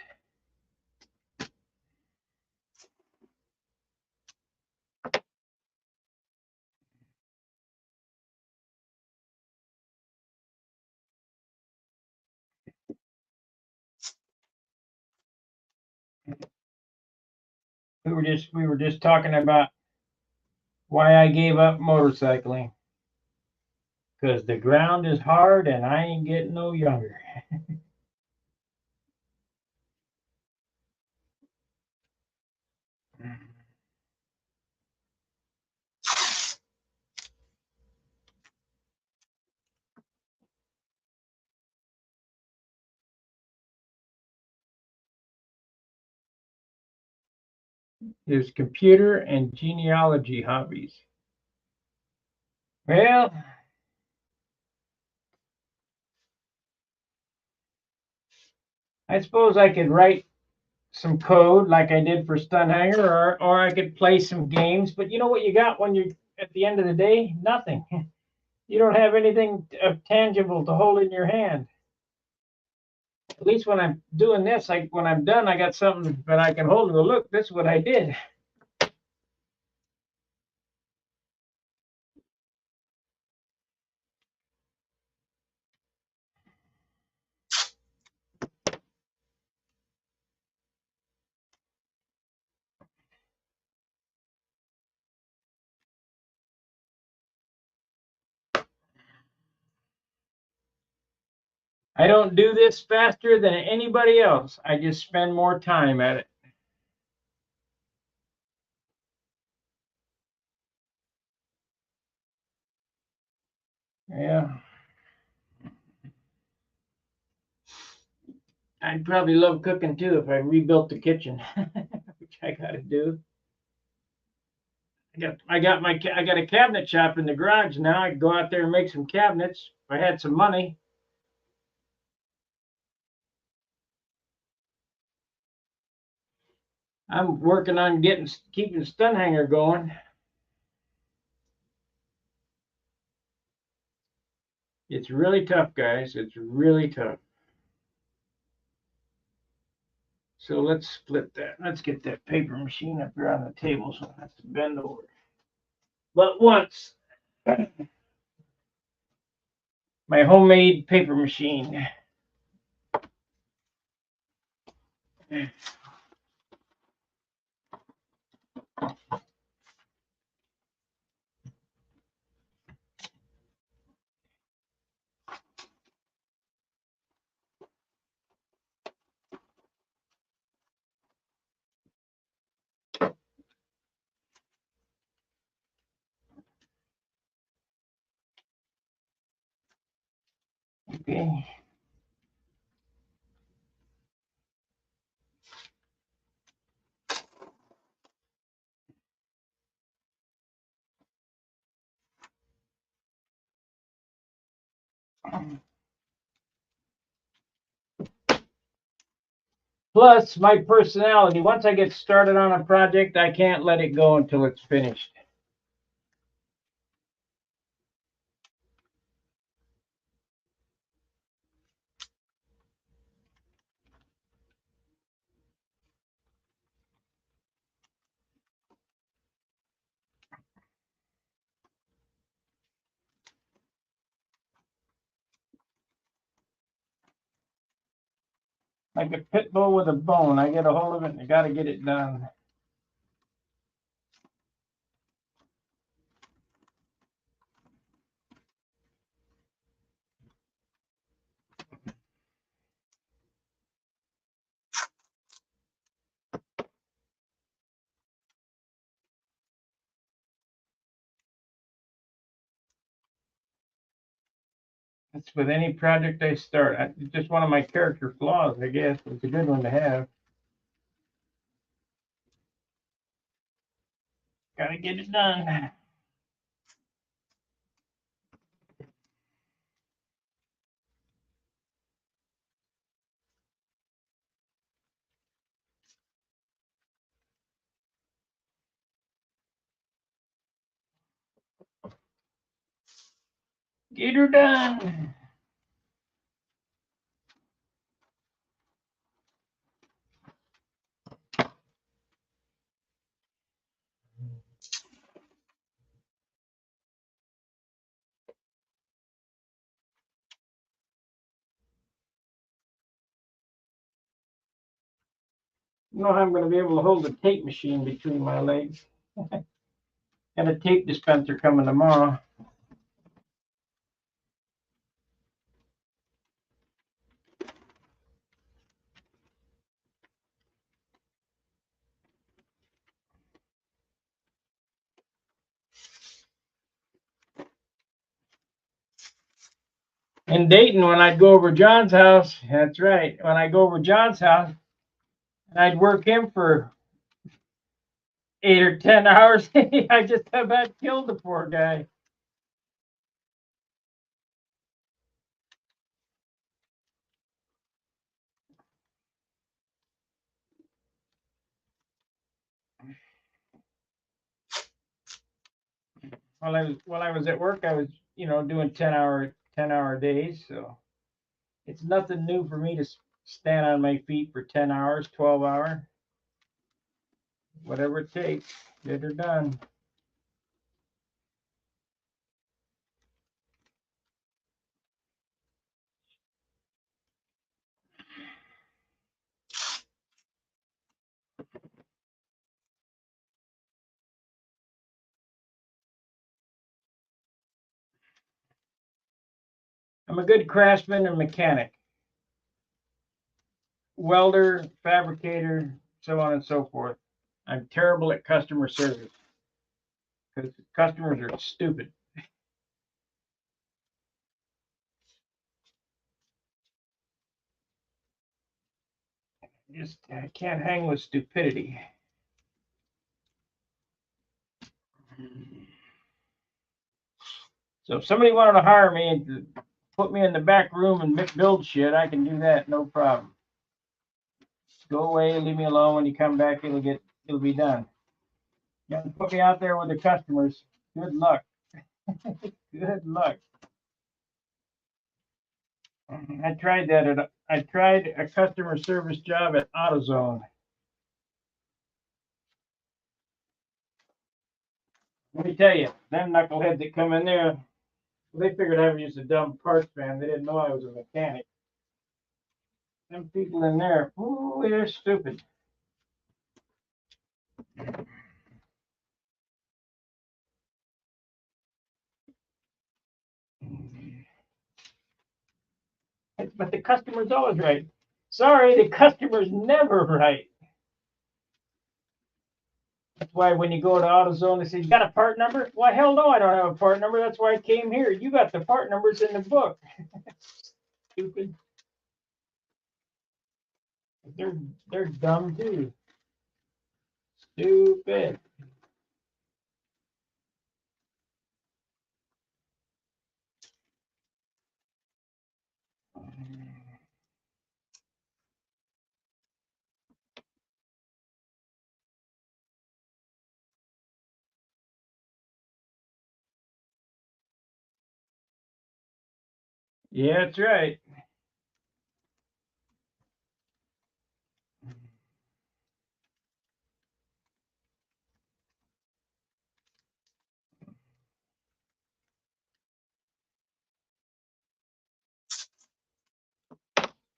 We were just talking about why I gave up motorcycling. Because the ground is hard and I ain't getting no younger. There's computer and genealogy hobbies. Well, I suppose I could write some code like I did for Stunhanger, or I could play some games. But you know what you got when you're at the end of the day? Nothing. You don't have anything tangible to hold in your hand. At least when I'm doing this, when I'm done, I got something that I can hold and go, look, this is what I did. I don't do this faster than anybody else. I just spend more time at it. Yeah. I'd probably love cooking too if I rebuilt the kitchen, which I got to do. I got a cabinet shop in the garage now. I could go out there and make some cabinets if I had some money. I'm working on keeping Stunhanger going. It's really tough, guys. It's really tough. So let's split that. Let's get that paper machine up here on the table so I have to bend over. But once, my homemade paper machine. Okay. Plus, my personality, once I get started on a project, I can't let it go until it's finished. like a pit bull with a bone. I get a hold of it and I got to get it done. That's with any project I start. It's just one of my character flaws, I guess. It's a good one to have. Got to get it done. Get her done. You know how I'm going to be able to hold the tape machine between my legs. And a tape dispenser coming tomorrow. In Dayton, when I'd go over John's house, that's right, when I go over John's house, and I'd work him for 8 or 10 hours, I just about killed the poor guy. While I was at work, I was doing 10-hour days, so it's nothing new for me to stand on my feet for 10 hours, 12 hours, whatever it takes. Get her done. I'm a good craftsman and mechanic, welder, fabricator, so on and so forth. I'm terrible at customer service because customers are stupid. Just I can't hang with stupidity. So if somebody wanted to hire me and put me in the back room and build shit, I can do that, no problem. Go away, leave me alone. When you come back, it'll be done. You have to put me out there with the customers. Good luck. Good luck. I tried that I tried a customer service job at AutoZone. Let me tell you, them knuckleheads that come in there, they figured I was just a dumb parts man. They didn't know I was a mechanic. Them people in there, ooh, they're stupid. But the customer's always right. Sorry, the customer's never right. That's why when you go to AutoZone, they say, "You got a part number?" Why, hell no, I don't have a part number. That's why I came here. You got the part numbers in the book. Stupid. They're they're dumb too. Stupid. Yeah, that's right.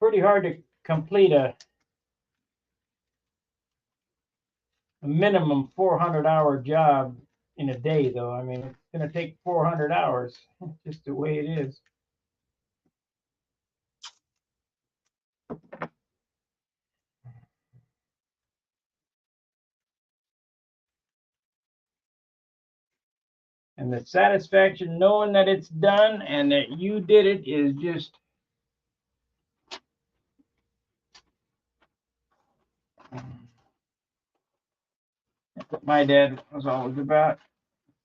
Pretty hard to complete a minimum 400-hour job in a day, though. I mean, it's going to take 400 hours, just the way it is. And the satisfaction knowing that it's done and that you did it is just that's what my dad was always about.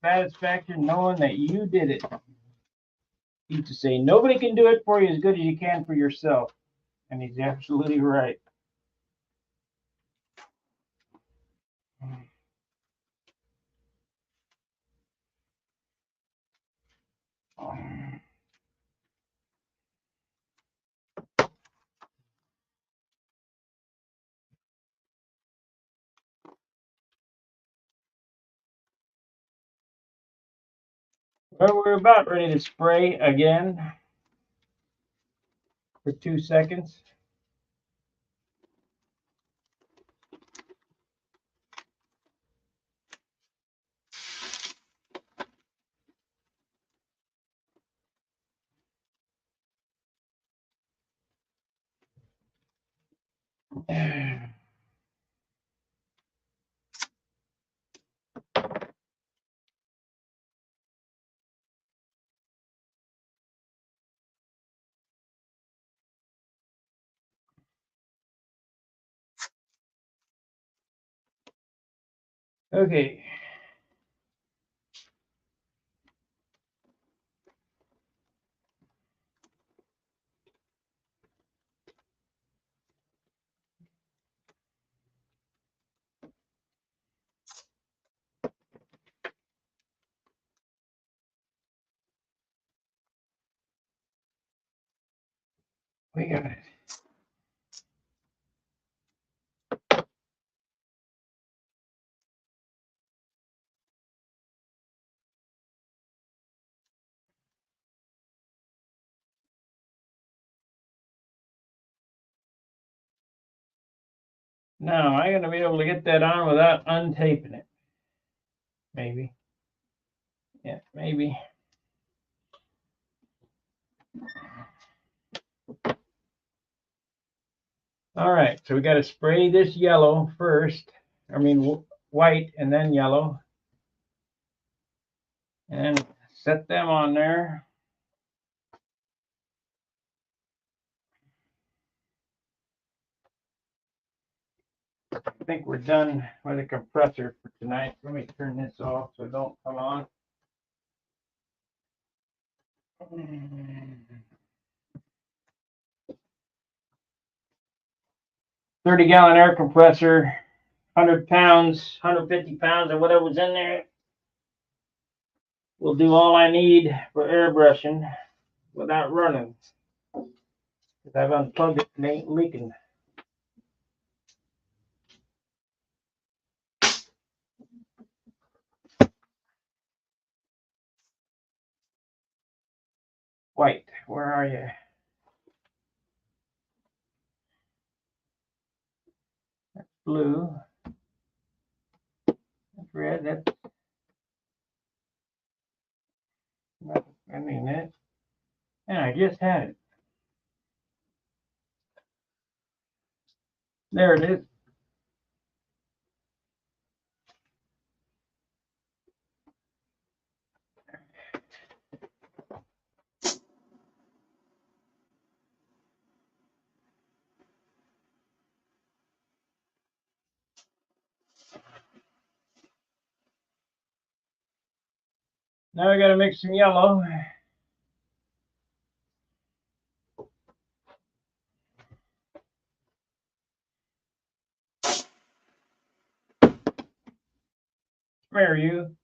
Satisfaction knowing that you did it. He used to say, nobody can do it for you as good as you can for yourself. And he's absolutely right. Well, we're about ready to spray again for 2 seconds. Okay. We got it. Now, I'm going to be able to get that on without untaping it. Maybe. Yeah, maybe. All right, so we got to spray this yellow first. I mean, white and then yellow. And set them on there. I think we're done with the compressor for tonight. Let me turn this off so it don't come on. 30-gallon air compressor, 100 pounds, 150 pounds, or whatever was in there. Will do all I need for airbrushing without running. Because I've unplugged it and it ain't leaking. White, where are you? That's blue. That's red. That's I mean that. And I just had it. There it is. Now I gotta mix some yellow. Where are you?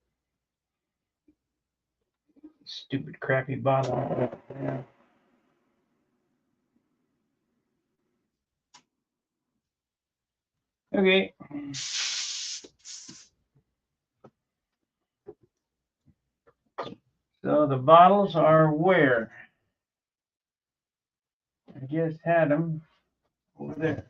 Stupid crappy bottle. Yeah. Okay. So the bottles are where? I just had them. over there.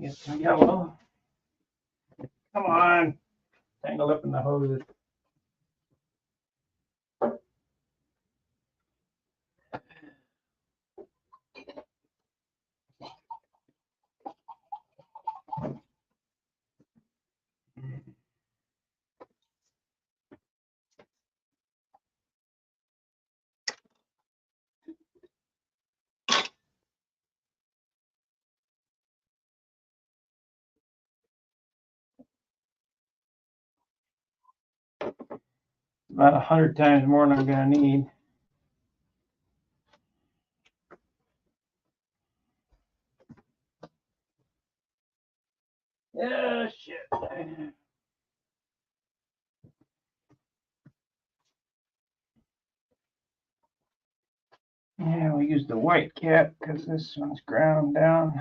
Get some yellow. Come on. Tangled up in the hoses. About 100 times more than I'm gonna need. Yeah, shit. Yeah, we use the white cap because this one's ground down.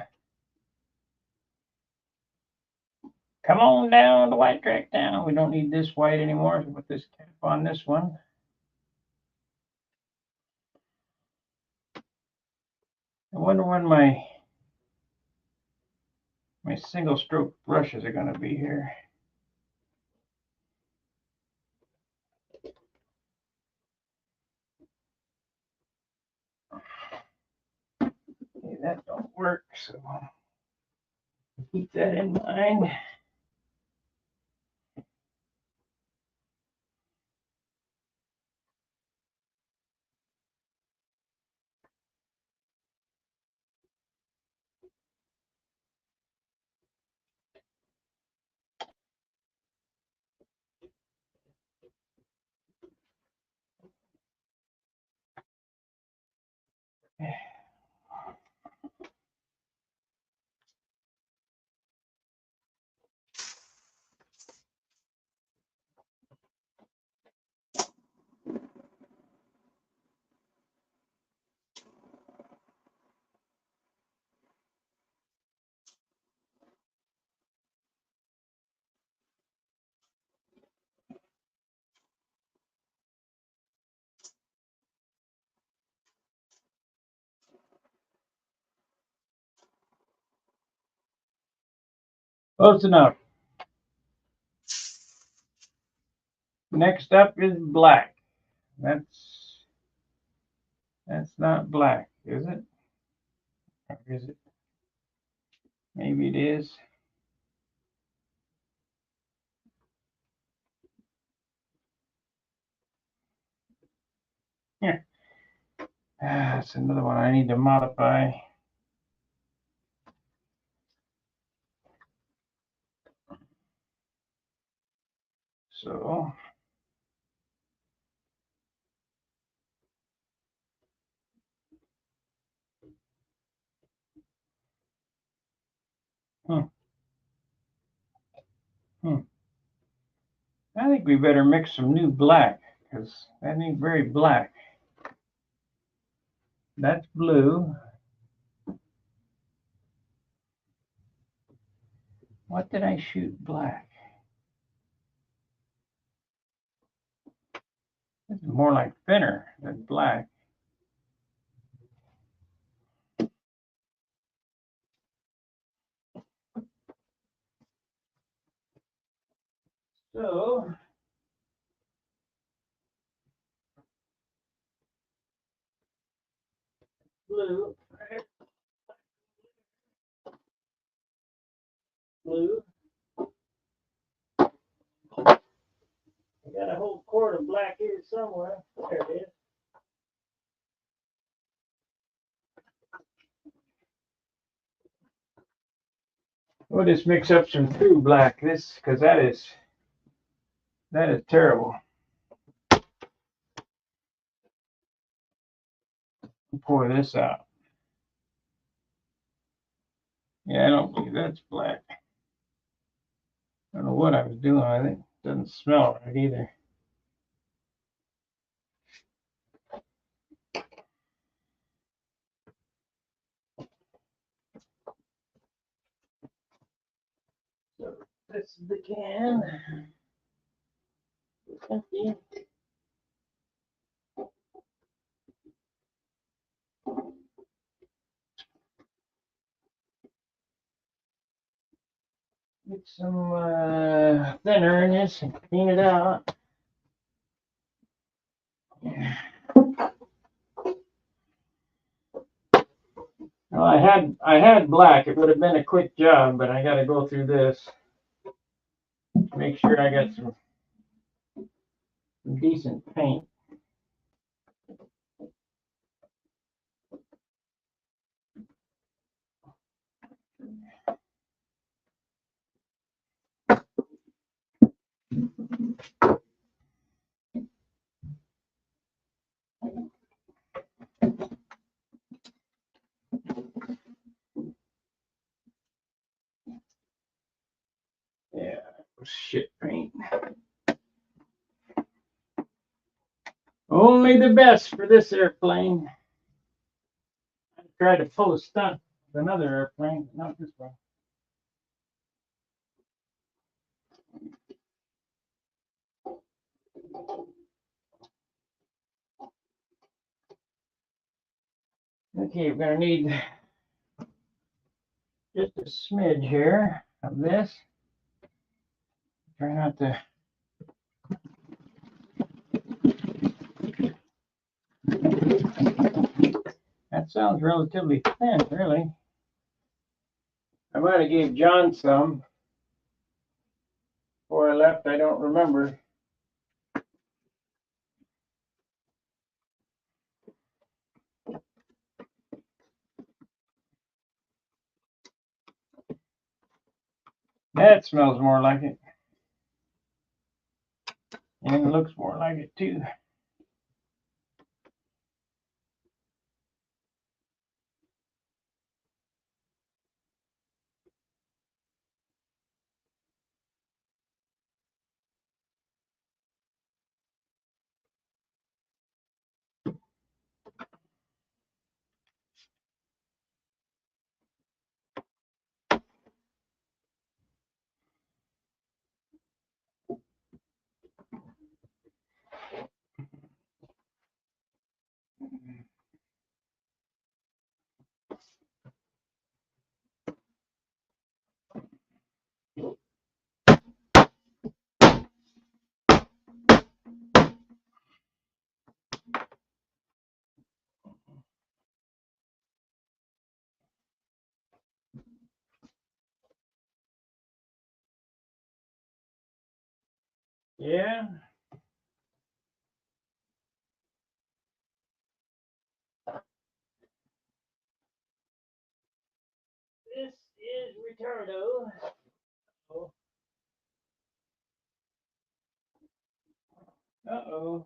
Come on down the white track down. We don't need this white anymore. So put this cap on this one. I wonder when my single stroke brushes are going to be here. Okay, that don't work, so keep that in mind. Close enough. Next up is black. That's not black, is it? Or is it? Maybe it is. Here. That's another one I need to modify. So I think we better mix some new black because that ain't very black. That's blue. What did I shoot black? This is more like thinner than black. So blue, blue. I got a whole quart of black here somewhere. There it is. We'll just mix up some true black. This because that is terrible. Pour this out. Yeah, I don't believe that's black. I don't know what I was doing. I think it doesn't smell right either. This is the can. It's empty. Get some thinner in this and clean it out. Yeah. Well, I had black. It would have been a quick job, but I got to go through this. Make sure I got some decent paint. Yeah, shit paint. Only the best for this airplane. I tried to pull a stunt with another airplane, but not this one. Okay, we're gonna need just a smidge here of this. Try not to. That sounds relatively thin, really. I might have gave John some before I left. I don't remember. That smells more like it. And it looks more like it, too. Yeah. This is retardo. Uh-oh.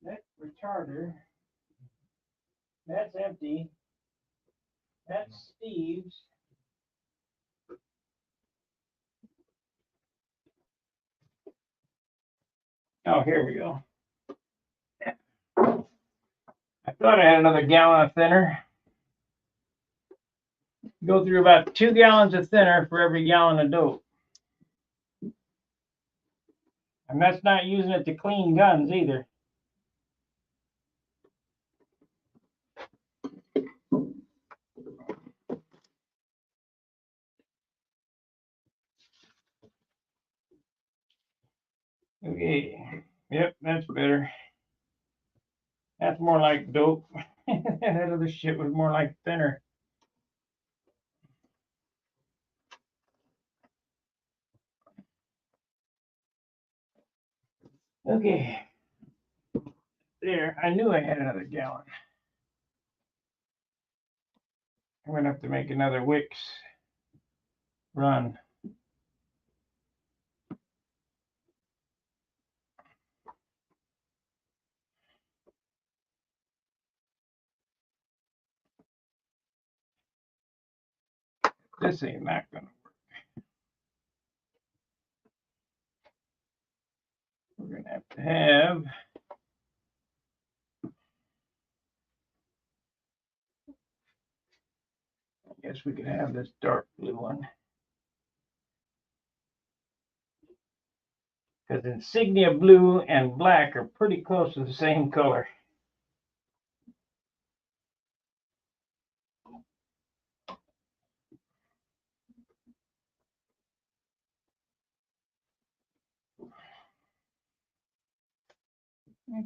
That retarder. That's empty. That's Steve's. Oh, here we go. I thought I had another gallon of thinner. Go through about 2 gallons of thinner for every gallon of dope. And that's not using it to clean guns either. Okay. Yep, that's better. That's more like dope. That other shit was more like thinner. Okay. There. I knew I had another gallon. I'm going to have to make another Wicks run. This ain't not going to work. We're going to have I guess we could have this dark blue one. because insignia blue and black are pretty close to the same color.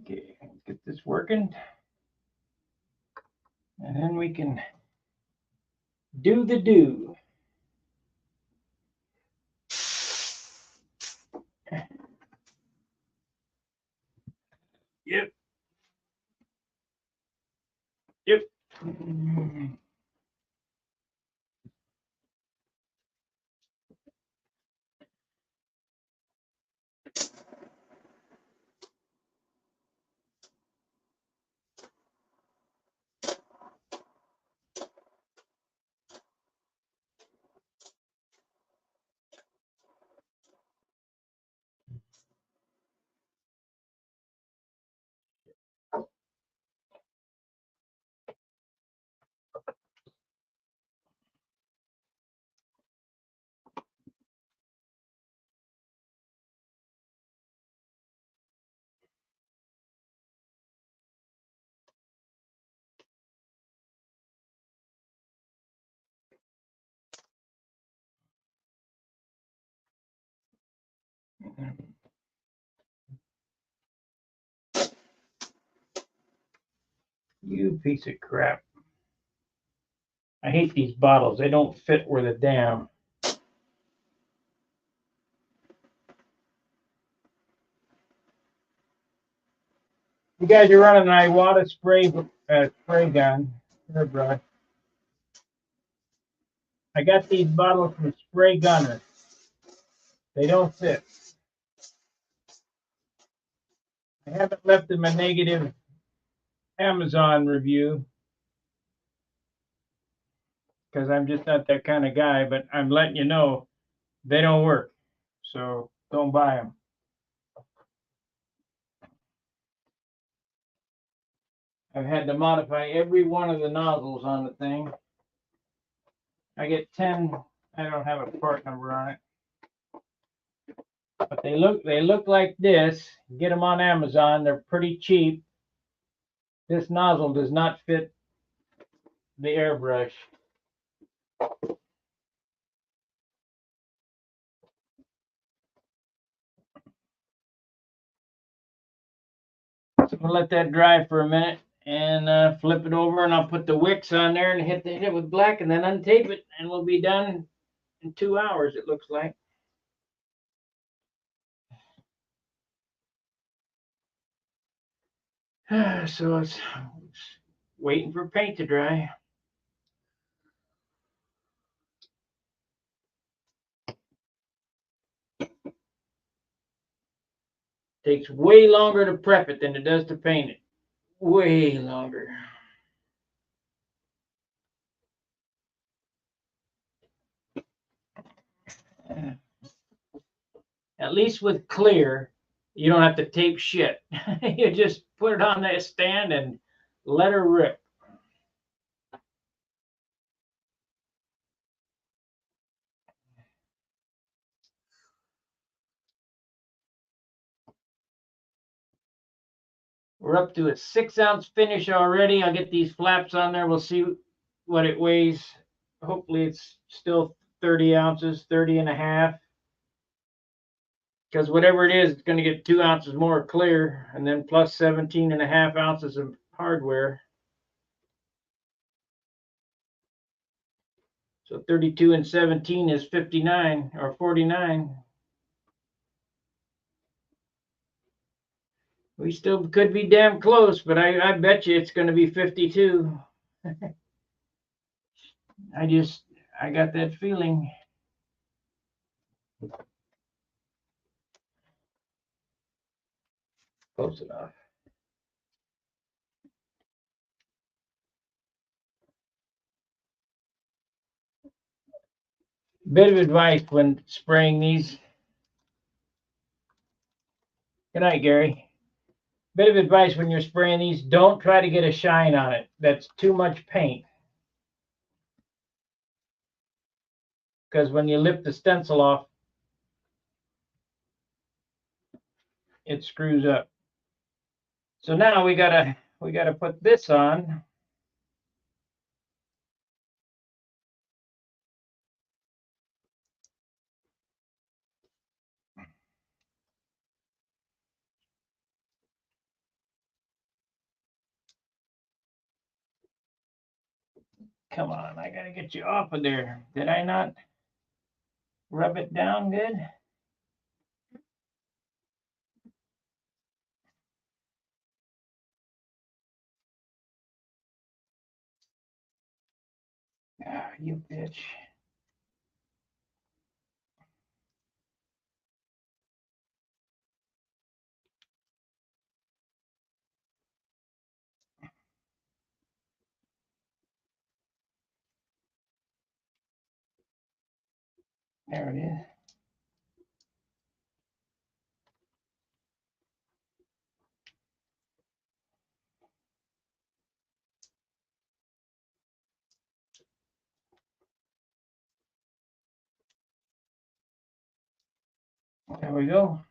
Okay, let's get this working. And then we can do the do. Yep. Yep. You piece of crap. I hate these bottles. They don't fit worth a damn. You guys are running an Iwata spray gun. Airbrush. I got these bottles from Spray Gunner. They don't fit. I haven't left them a negative Amazon review because I'm just not that kind of guy, but I'm letting you know they don't work. So don't buy them. I've had to modify every one of the nozzles on the thing. I get 10. I don't have a part number on it. But they look like this. Get them on Amazon. They're pretty cheap. This nozzle does not fit the airbrush. So we'll let that dry for a minute and flip it over, and I'll put the wicks on there and hit it with black, and then untape it, and we'll be done in 2 hours. It looks like. So it's waiting for paint to dry. Takes way longer to prep it than it does to paint it. Way longer. At least with clear, you don't have to tape shit. You just put it on that stand and let her rip. We're up to a 6-ounce finish already. I'll get these flaps on there. We'll see what it weighs. Hopefully it's still 30 ounces, 30 and a half. Because whatever it is, it's going to get 2 ounces more clear, and then plus 17 and a half ounces of hardware. So 32 and 17 is 59 or 49. We still could be damn close, but I bet you it's going to be 52. I got that feeling. Close enough. Bit of advice when spraying these. Good night, Gary. Bit of advice when you're spraying these, don't try to get a shine on it. That's too much paint. Because when you lift the stencil off, it screws up. So now we gotta put this on. Come on, I gotta get you off of there. Did I not rub it down good? Ah, you bitch. There it is. There we go.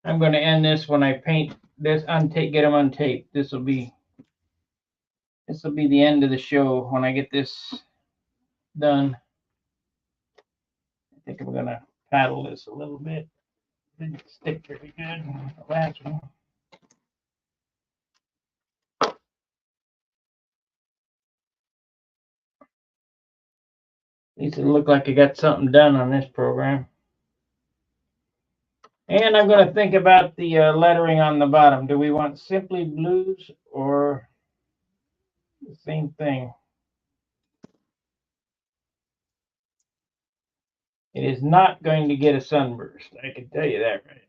I'm going to end this when I paint this, get them untaped. This will be the end of the show when I get this done. I think I'm going to paddle this a little bit. Didn't stick very good. The last one. At least it looked like I got something done on this program. And I'm going to think about the lettering on the bottom. Do we want simply blues or the same thing? It is not going to get a sunburst. I can tell you that right.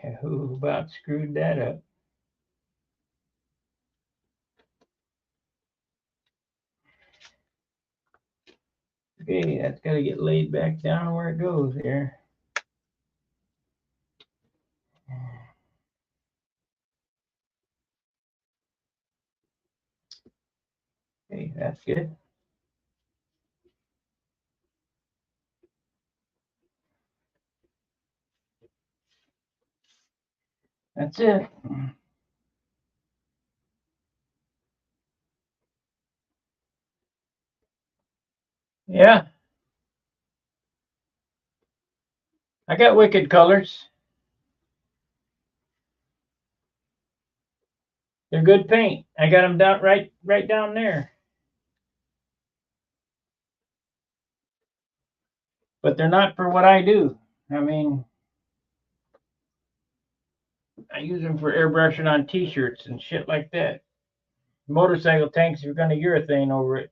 Yeah, who about screwed that up? Okay, that's got to get laid back down where it goes here. Okay, that's good. That's it. Yeah, I got wicked colors. They're good paint. I got them down right down there. But they're not for what I do. I mean, I use them for airbrushing on t-shirts and shit like that. Motorcycle tanks, you're going to urethane over it.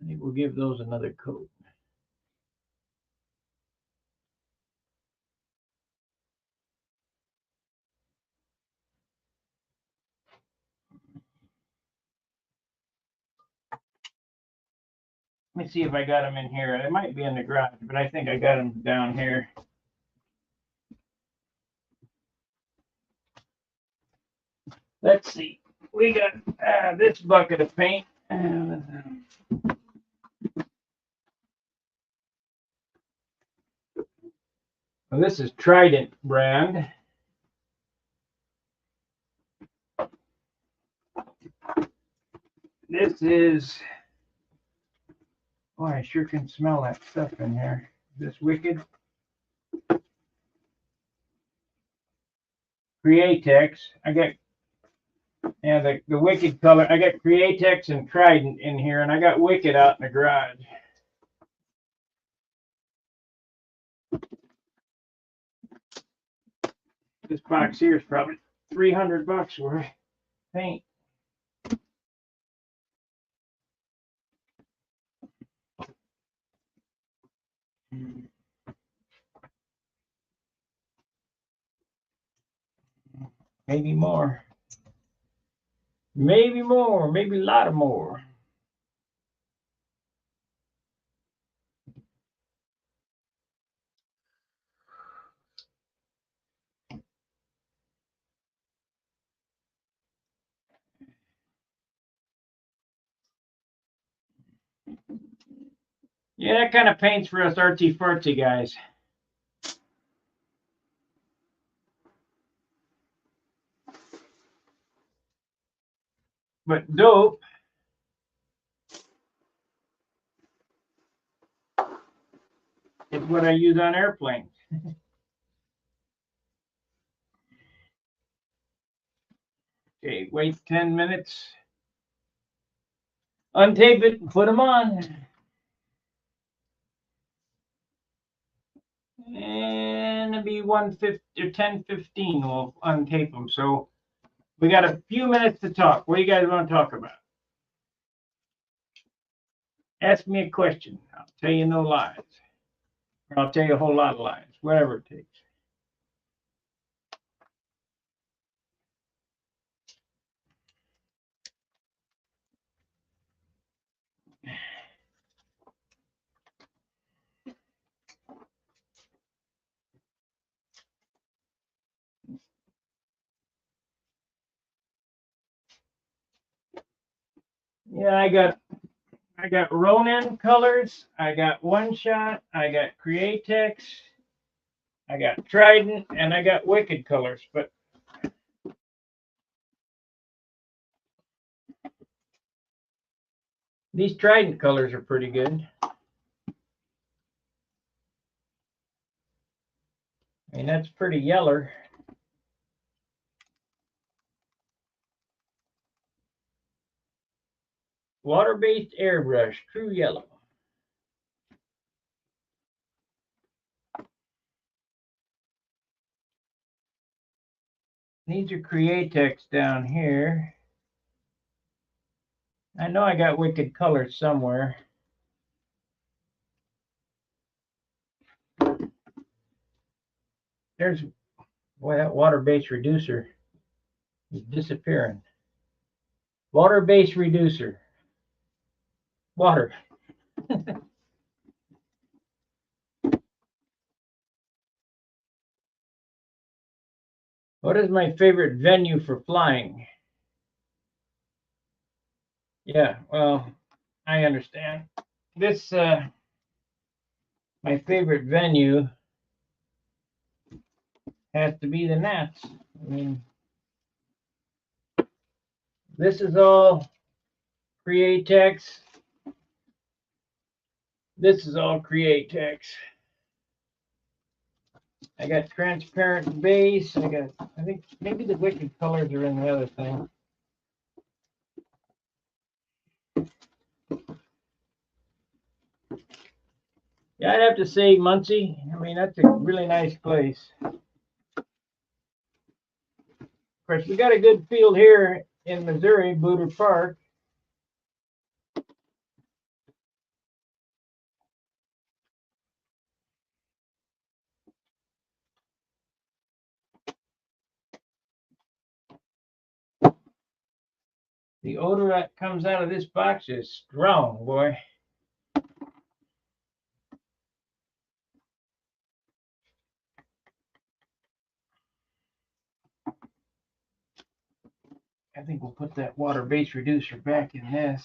Maybe we'll give those another coat. Let me see if I got them in here. It might be in the garage, but I think I got them down here. Let's see. We got this bucket of paint. Well, this is Trident brand. This is, boy, I sure can smell that stuff in here. This Wicked. Createx. I got, yeah, the Wicked color. I got Createx and Trident in here, and I got Wicked out in the garage. This box here is probably $300 worth of paint. Maybe more. Maybe more. Maybe a lot of more. Yeah, that kind of paints for us artsy-fartsy guys. But dope. It's what I use on airplanes. Okay, wait 10 minutes. Untape it and put them on. And it'll be 1:50 or 10:15. We'll untape them. So we got a few minutes to talk. What do you guys want to talk about? Ask me a question. I'll tell you no lies. Or I'll tell you a whole lot of lies. Whatever it takes. Yeah, I got Ronin colors, I got One Shot, I got Createx, I got Trident, and I got Wicked colors. But these Trident colors are pretty good. I mean, that's pretty yeller. Water-based airbrush, true yellow. These are Createx down here. I know I got Wicked colors somewhere. There's, boy, that water-based reducer is disappearing. Water-based reducer. Water. What is my favorite venue for flying? Yeah, well, I understand. This, my favorite venue has to be the Nats. I mean, this is all Createx. This is all Createx. I got transparent base. I think maybe the Wicked colors are in the other thing. Yeah, I'd have to say Muncie. I mean, that's a really nice place. Of course, we got a good field here in Missouri, Booter Park. The odor that comes out of this box is strong, boy. I think we'll put that water-based reducer back in this.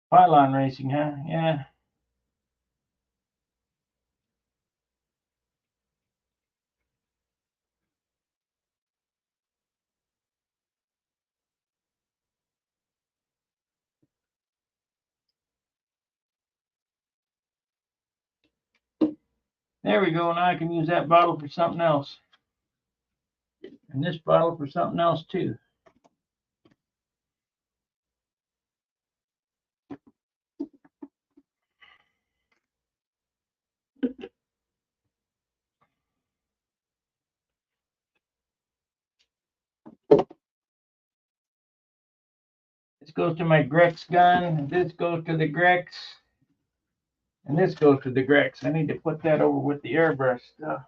Pylon racing, huh? Yeah. There we go. Now I can use that bottle for something else. And this bottle for something else too. This goes to my Grex gun. This goes to the Grex. And this goes to the Grex. I need to put that over with the airbrush stuff.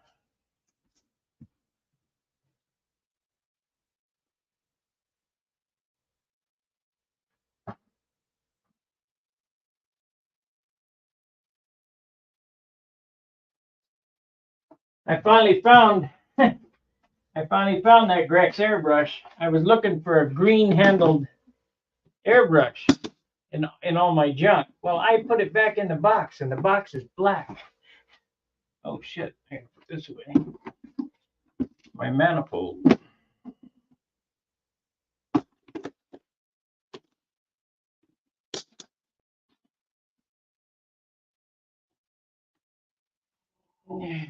I finally found that Grex airbrush. I was looking for a green handled airbrush in all my junk. Well, I put it back in the box and the box is black. Oh shit, I gotta put this away. My manifold. Yeah.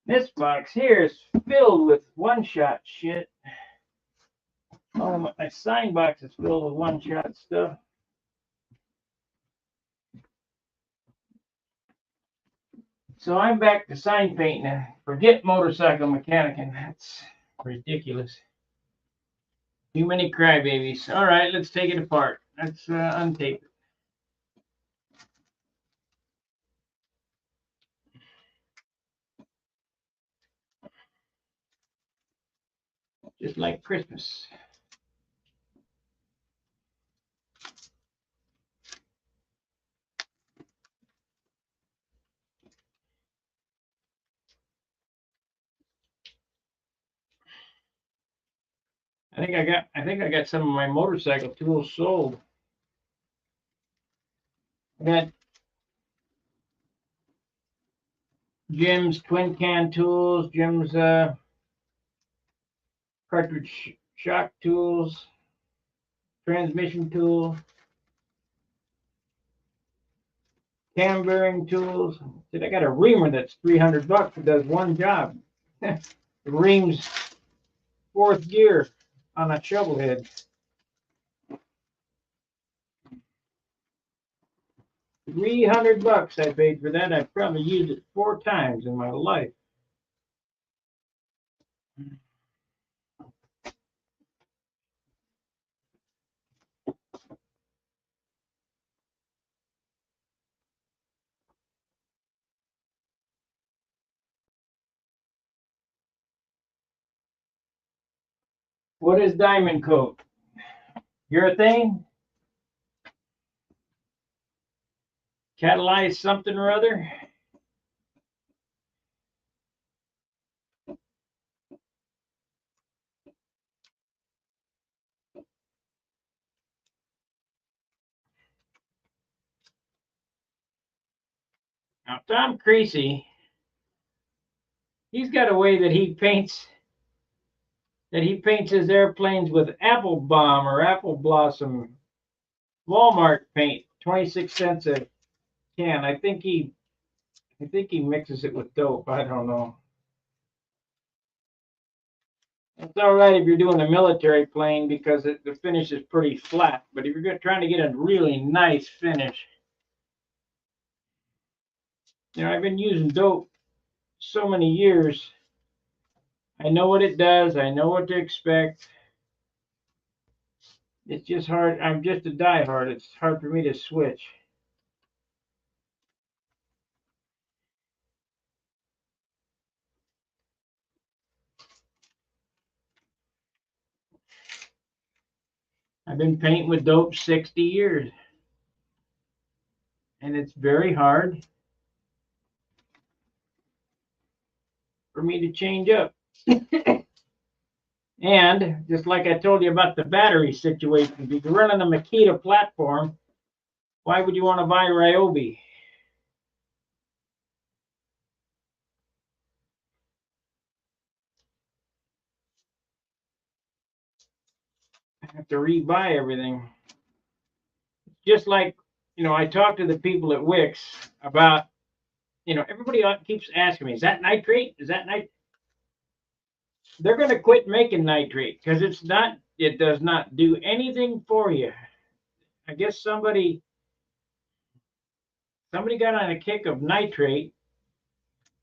This box here is filled with one-shot shit. Oh, my sign box is filled with one-shot stuff. So I'm back to sign painting and forget motorcycle mechanicing. That's ridiculous. Too many crybabies. All right, let's take it apart. Let's untape it. Just like Christmas. I think I got some of my motorcycle tools sold. I got Jim's twin can tools, Jim's cartridge shock tools, transmission tools, cam bearing tools. I got a reamer that's $300 that does one job. It reams fourth gear on a shovel head. $300 I paid for that. I've probably used it 4 times in my life. What is diamond coat? Urethane? Catalyze something or other? Now Tom Creasy, he's got a way that he paints his airplanes with apple bomb or apple blossom Walmart paint, 26 cents a can. I think he mixes it with dope. I don't know. It's all right if you're doing a military plane because the finish is pretty flat. But if you're trying to get a really nice finish, I've been using dope so many years. I know what it does. I know what to expect. It's just hard. I'm just a diehard. It's hard for me to switch. I've been painting with dope 60 years, and it's very hard for me to change up. And just like I told you about the battery situation, if you're running a Makita platform, why would you want to buy Ryobi? I have to rebuy everything. Just like, I talked to the people at Wix about, everybody keeps asking me, is that nitrate? Is that nitrate? They're going to quit making nitrate because it does not do anything for you. I guess somebody got on a kick of nitrate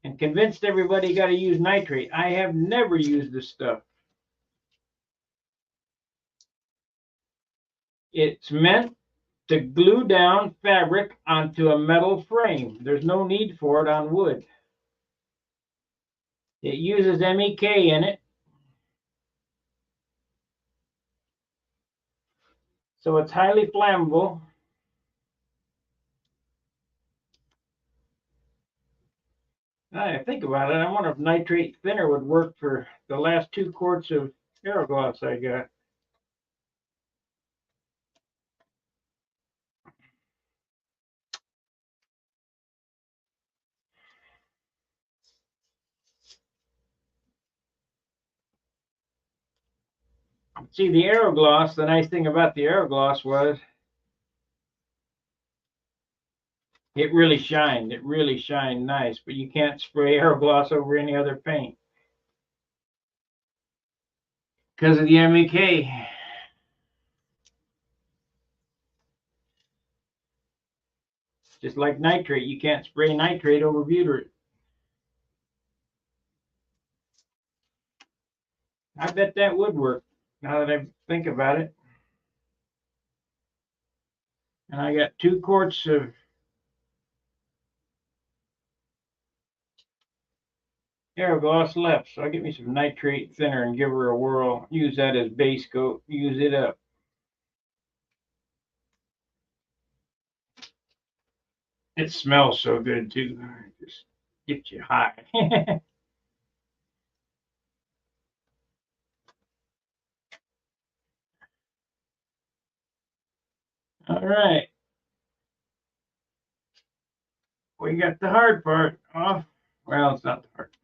and convinced everybody got to use nitrate. I have never used this stuff. It's meant to glue down fabric onto a metal frame. There's no need for it on wood. It uses MEK in it. So it's highly flammable. I think about it. I wonder if nitrate thinner would work for the last 2 quarts of Aerogloss I got. See, the Aerogloss, the nice thing about the Aerogloss was it really shined. It really shined nice, but you can't spray Aerogloss over any other paint because of the MEK. Just like nitrate, you can't spray nitrate over butyrate. I bet that would work now that I think about it. And I got 2 quarts of Aerogloss left, so I'll get me some nitrate thinner and give her a whirl. Use that as base coat. Use it up. It smells so good too. Just get you high. All right. We got the hard part off. Well, it's not the hard part.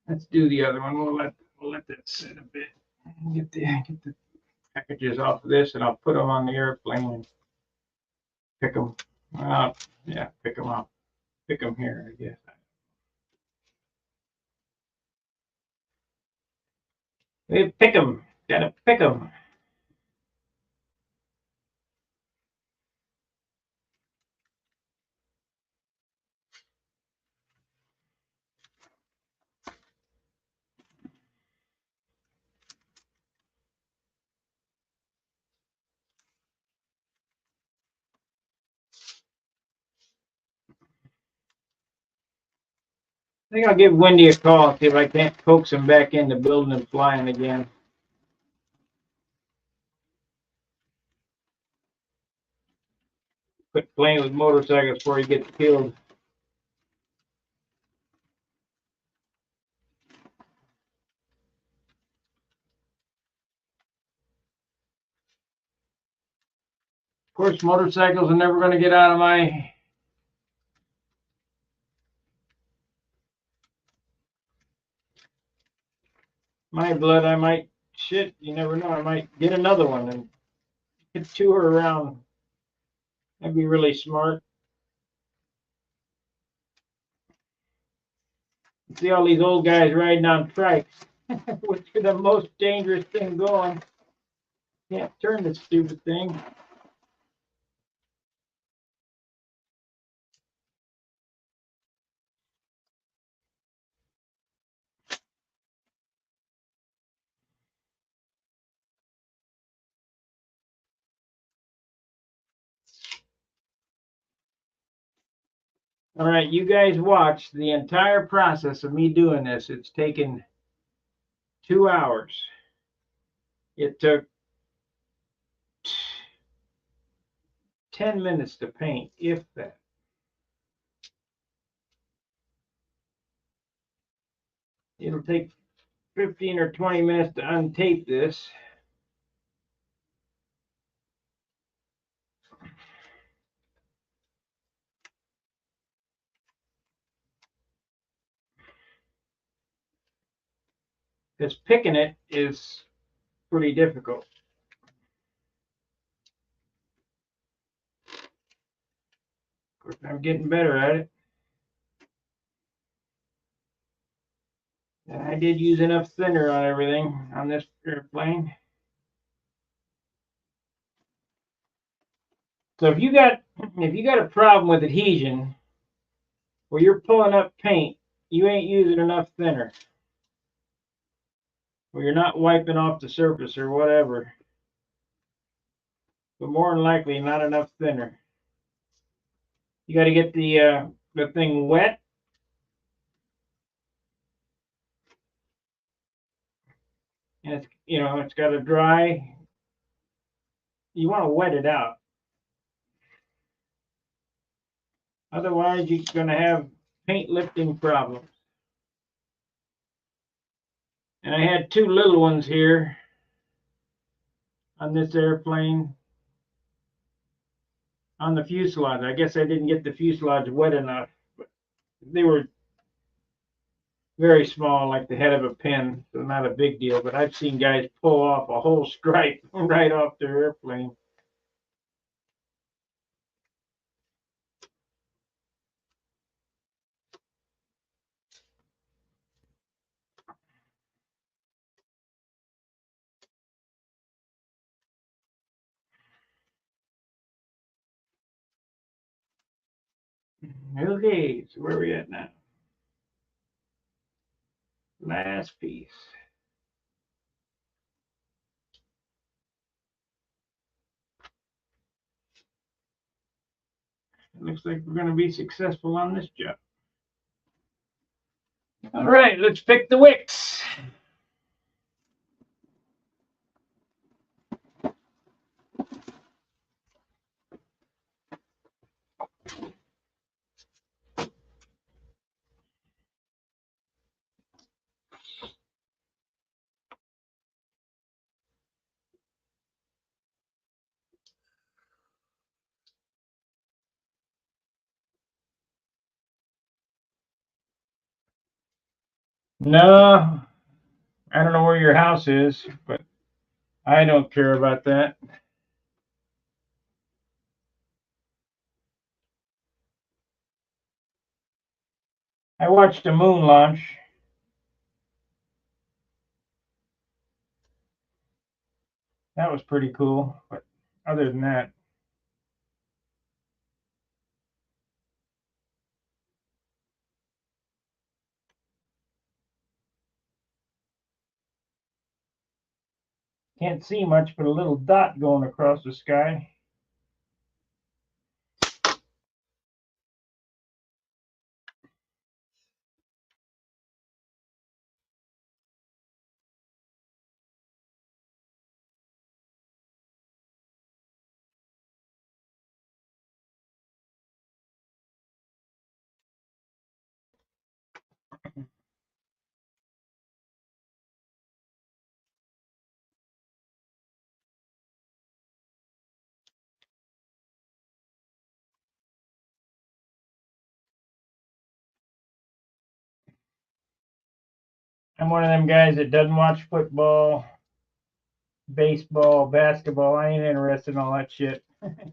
Let's do the other one. We'll let that sit a bit. Get the packages off of this, and I'll put them on the airplane and pick them. Yeah, pick them up. Pick them here, I guess. We pick them. Gotta pick them. I think I'll give Wendy a call, see if I can't coax him back into building and flying again. Quit playing with motorcycles before he gets killed. Of course, motorcycles are never going to get out of my blood. I might, shit, you never know. I might get another one and tour around. That'd be really smart. See all these old guys riding on trikes. which is the most dangerous thing going. Can't turn this stupid thing. All right, you guys watch the entire process of me doing this. It's taken 2 hours. It took 10 minutes to paint, if that. It'll take 15 or 20 minutes to untape this. Because picking it is pretty difficult. Of course, I'm getting better at it. And I did use enough thinner on everything on this airplane. So if you got a problem with adhesion where you're pulling up paint, you ain't using enough thinner. Or you're not wiping off the surface or whatever. But more than likely not enough thinner. You got to get the thing wet. And it's got to dry. You want to wet it out. Otherwise, you're going to have paint lifting problems. And I had 2 little ones here on this airplane on the fuselage. I guess I didn't get the fuselage wet enough. But they were very small, like the head of a pin, so not a big deal. But I've seen guys pull off a whole stripe right off their airplane. Okay, so where are we at now? Last piece. It looks like we're going to be successful on this job. All right, let's pick the wicks. No, I don't know where your house is, but I don't care about that. I watched the moon launch. That was pretty cool, but other than that, can't see much but a little dot going across the sky. I'm one of them guys that doesn't watch football, baseball, basketball. I ain't interested in all that shit. It's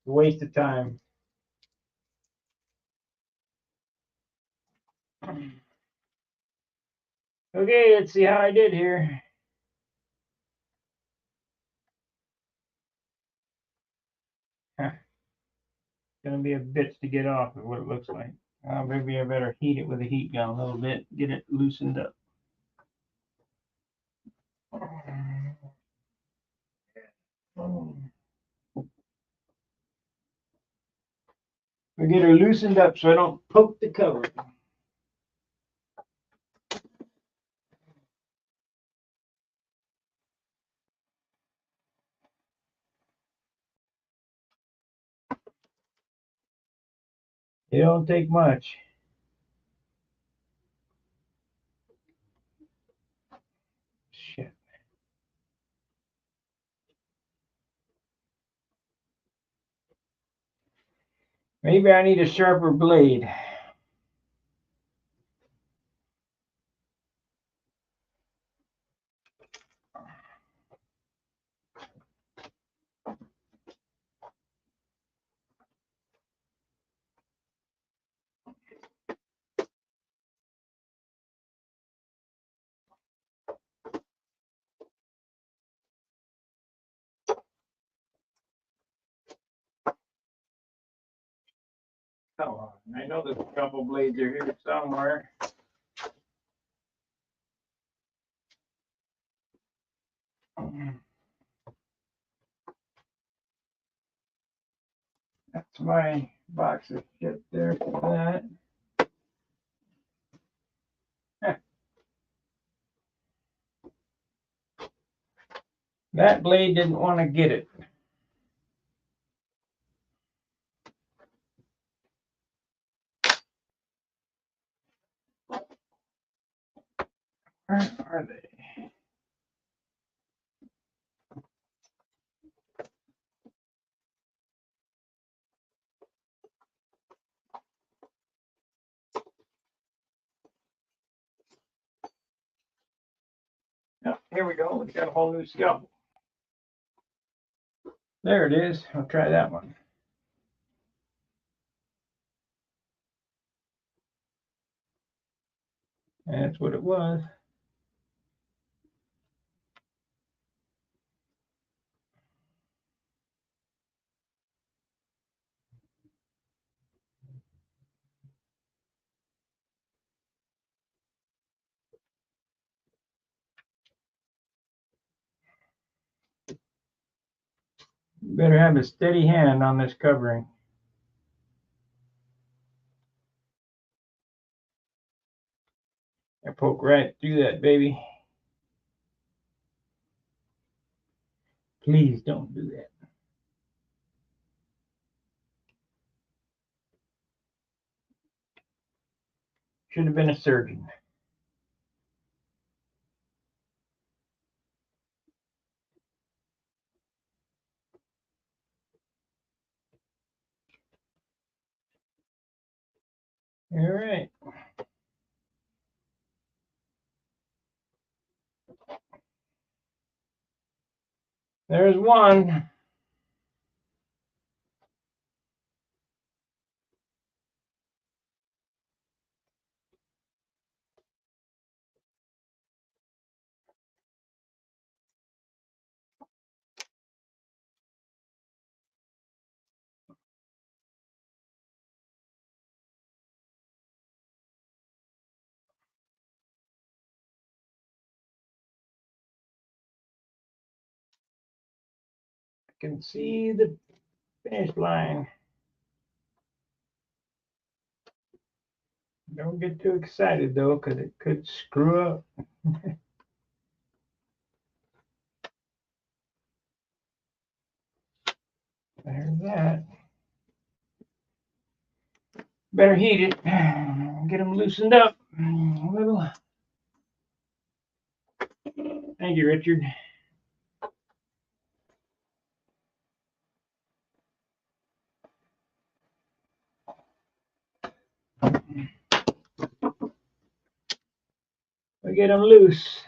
a waste of time. Okay, let's see how I did here. Huh. Gonna be a bitch to get off of what it looks like. Maybe I better heat it with a heat gun a little bit, get it loosened up. We get her loosened up so I don't poke the cover. It don't take much. Shit. Maybe I need a sharper blade. Come on. I know there's a couple blades are here somewhere. That's my box of shit there for that. That blade didn't want to get it. Where are they? Oh, here we go. We got a whole new scalpel. There it is. I'll try that one. That's what it was. Better have a steady hand on this covering. I poke right through that, baby. Please don't do that. Should have been a surgeon. All right. There's one. I can see the finish line. Don't get too excited though, because it could screw up. There's that. Better heat it. Get them loosened up a little. Thank you, Richard. We get them loose.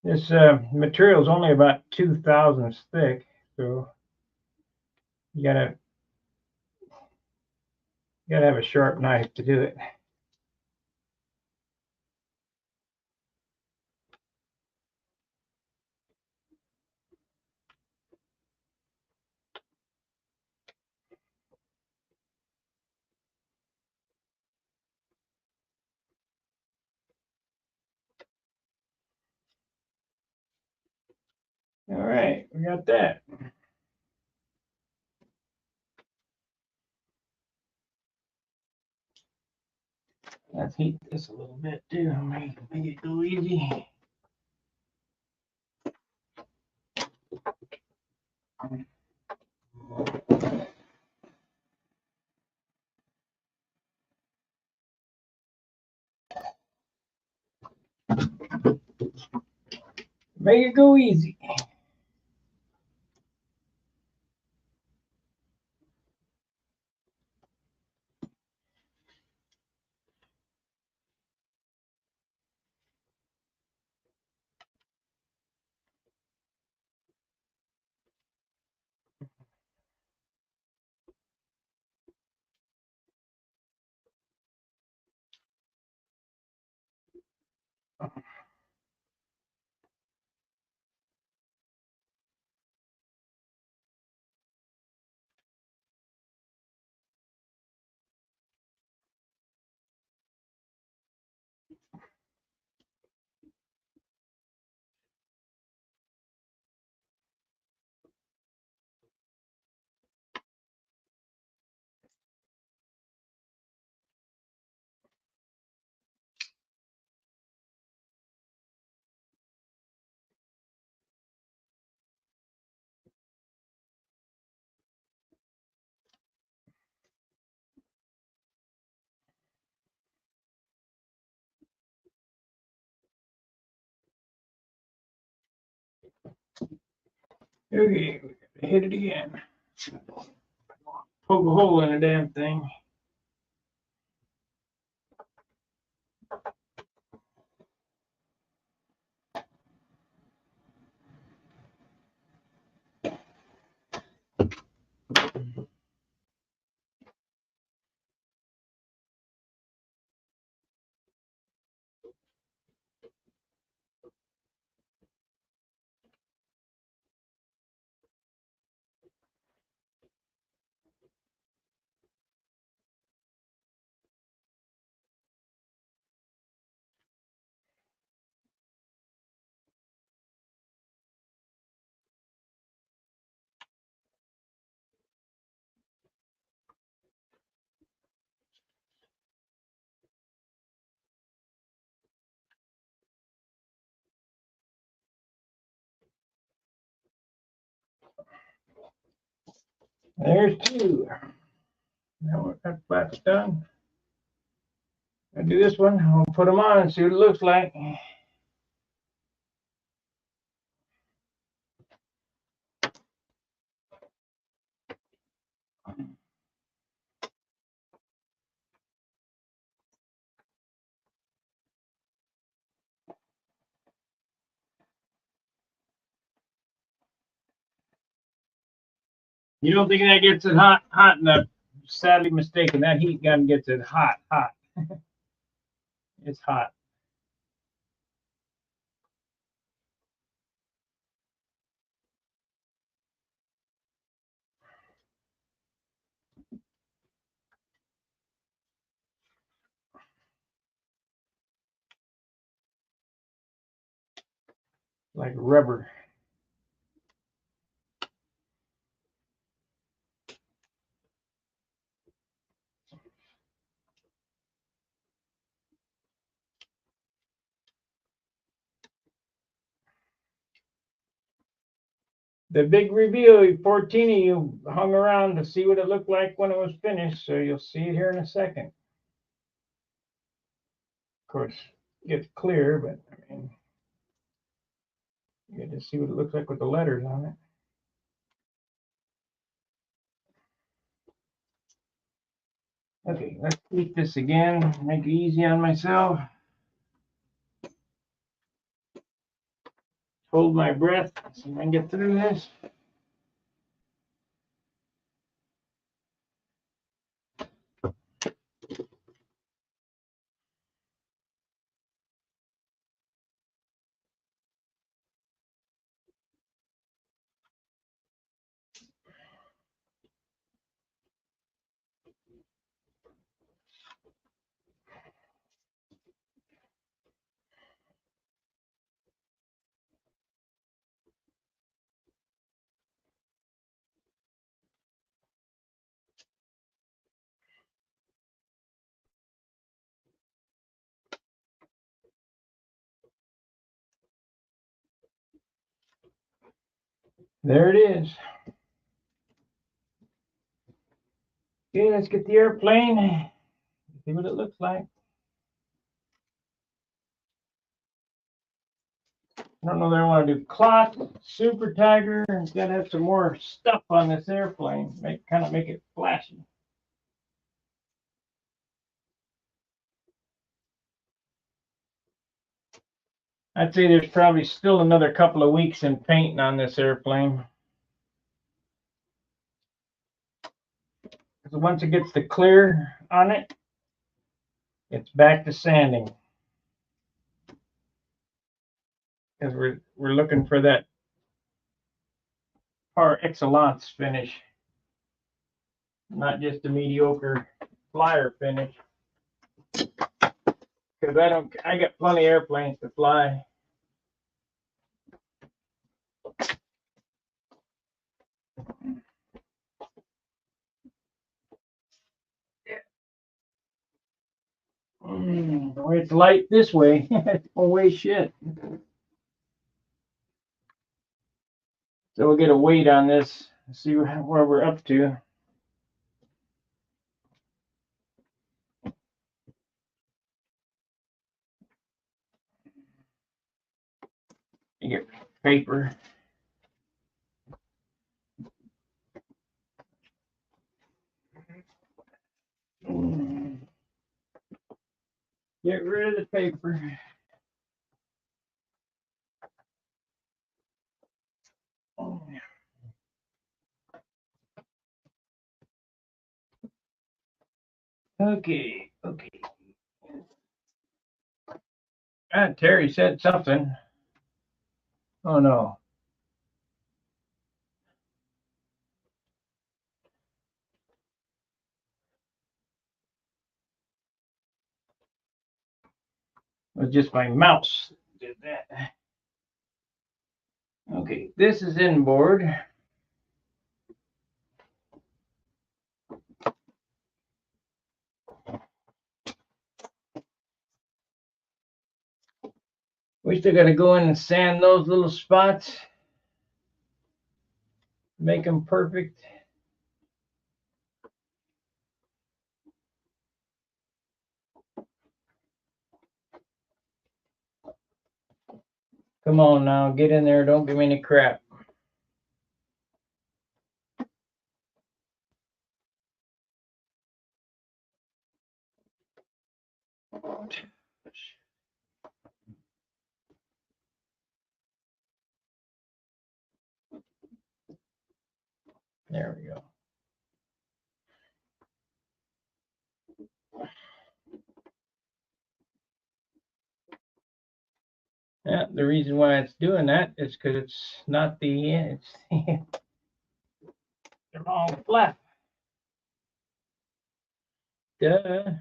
This material is only about 2 thousandths thick, so you gotta have a sharp knife to do it. All right, we got that. Let's heat this a little bit too. Make it go easy. Make it go easy. Okay, hit it again. Poke a hole in the damn thing. There's two. Now that flat's done. I'll do this one. I'll put them on and see what it looks like. You don't think that gets it hot enough? Sadly mistaken. That heat gun gets it hot. It's hot. Like rubber. The big reveal, 14 of you hung around to see what it looked like when it was finished, so you'll see it here in a second. Of course, it gets clear, but I mean, you get to see what it looks like with the letters on it. Okay, let's tweak this again, make it easy on myself. hold my breath. See if I can get through this. There it is. Okay, let's get the airplane. See what it looks like. I don't know that I want to do cloth, super tiger. It's got to have some more stuff on this airplane. Kind of make it flashy. I'd say there's probably still another couple of weeks in painting on this airplane. So once it gets the clear on it, it's back to sanding. Because we're looking for that par excellence finish, not just a mediocre flyer finish. Because I got plenty of airplanes to fly. The way it's light this way, it's gonna weigh shit. So we'll get a weight on this, see where we're up to. You get paper. Get rid of the paper. Okay. Terry said something. Oh no. It was just my mouse did that. Okay, this is inboard. We still got to go in and sand those little spots, make them perfect. Come on now, get in there. Don't give me any crap. There we go. Yeah, the reason why it's doing that is because it's not it's the wrong flap. Duh.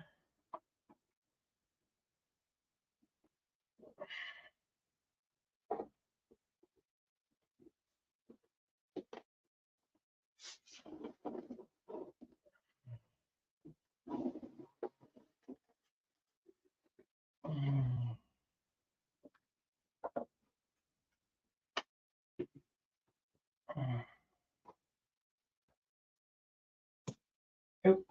Oop.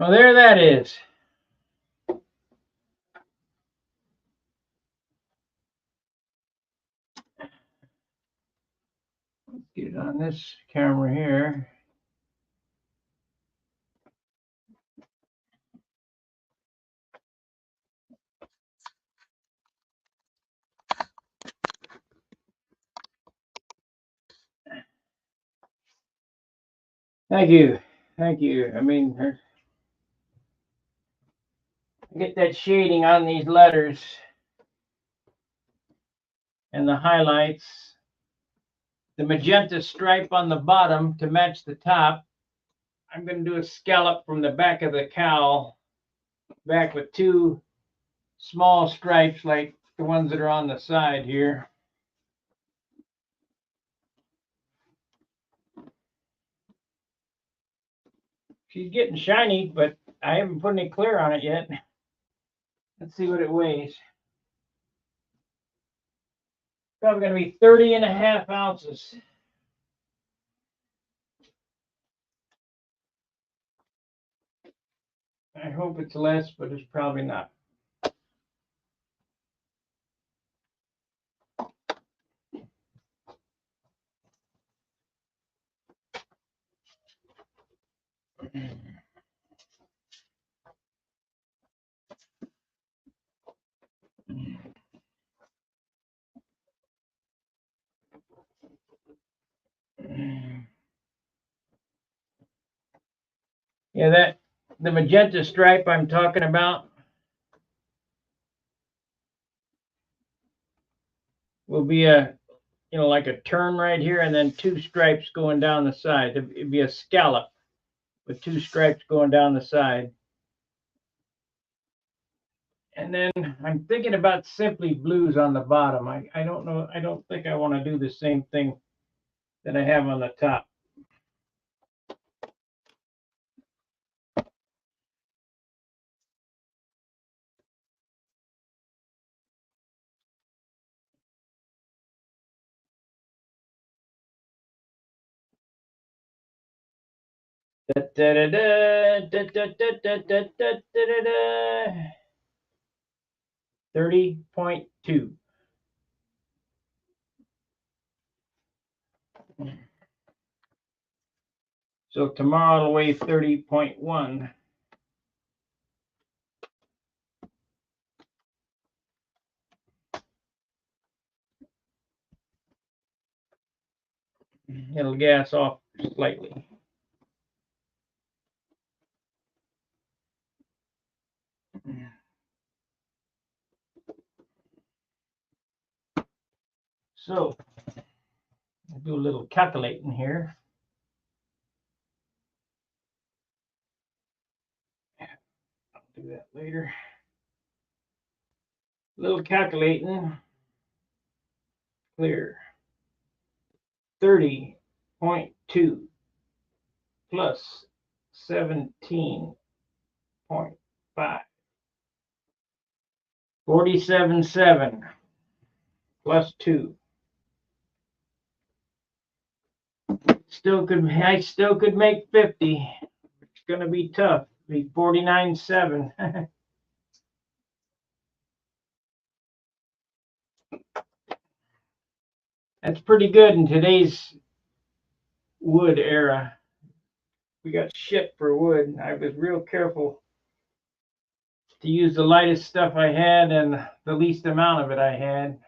Well, there that is. Let's get it on this camera here. Thank you. Thank you. I mean, get that shading on these letters and the highlights. The magenta stripe on the bottom to match the top. I'm going to do a scallop from the back of the cowl, back with two small stripes like the ones that are on the side here. She's getting shiny, but I haven't put any clear on it yet. Let's see what it weighs. Probably going to be 30.5 ounces. I hope it's less, but it's probably not. Yeah, that the magenta stripe I'm talking about will be a, like a turn right here and then two stripes going down the side. It'd be a scallop with two stripes going down the side. And then I'm thinking about simply blues on the bottom. I don't know. I don't think I want to do the same thing that I have on the top. Da, da, da, da, da, da, da, da, da, da, da. 30.2. So tomorrow it'll weigh 30.1. It'll gas off slightly. So I'll do a little calculating here. I'll do that later. A little calculating. Clear. 30.2 plus 17.5. 47.7 plus 2. I still could make 50. It's gonna be tough. Be 49.7. That's pretty good in today's wood era. We got shit for wood. I was real careful to use the lightest stuff I had and the least amount of it I had.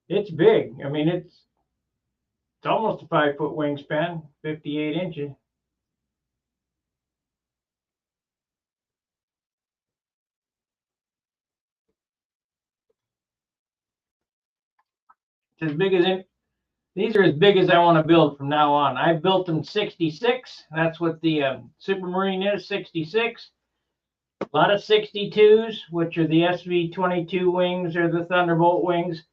It's big. I mean, it's almost a 5-foot wingspan, 58 inches. It's as big as it. These are as big as I want to build from now on. I built them 66. That's what the Supermarine is, 66. A lot of 62s, which are the SV-22 wings or the Thunderbolt wings.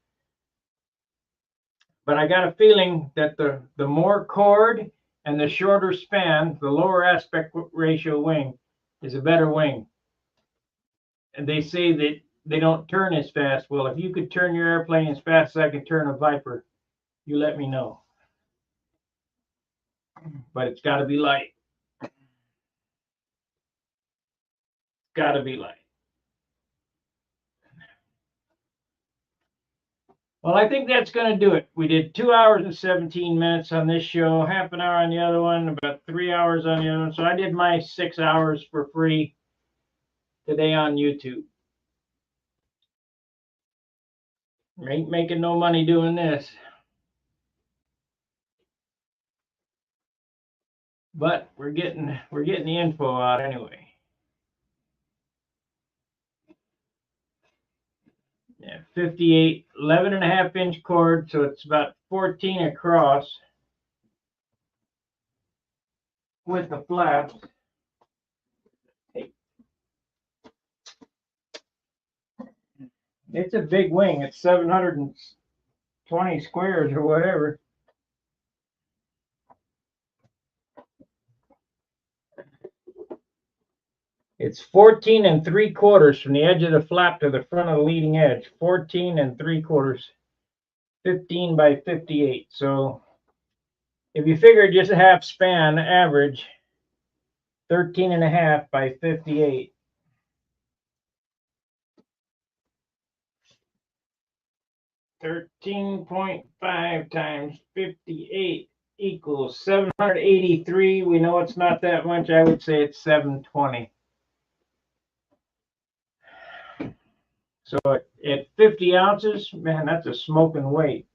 But I got a feeling that the more chord and the shorter span, the lower aspect ratio wing is a better wing. And they say that they don't turn as fast. Well, if you could turn your airplane as fast as I could turn a VIPER, you let me know. but it's got to be light. Got to be light. Well, I think that's going to do it. We did 2 hours and 17 minutes on this show, half an hour on the other one, about 3 hours on the other one. So I did my 6 hours for free today on YouTube. Ain't making no money doing this. But we're getting the info out anyway. Yeah, 58, 11.5-inch cord, so it's about 14 across with the flaps. It's a big wing. It's 720 squares or whatever. It's 14 3/4 from the edge of the flap to the front of the leading edge. 14 3/4, 15 by 58. So if you figure just a half span average, 13.5 by 58. 13.5 times 58 equals 783. We know it's not that much. I would say it's 720. So at 50 ounces, man, that's a smoking weight.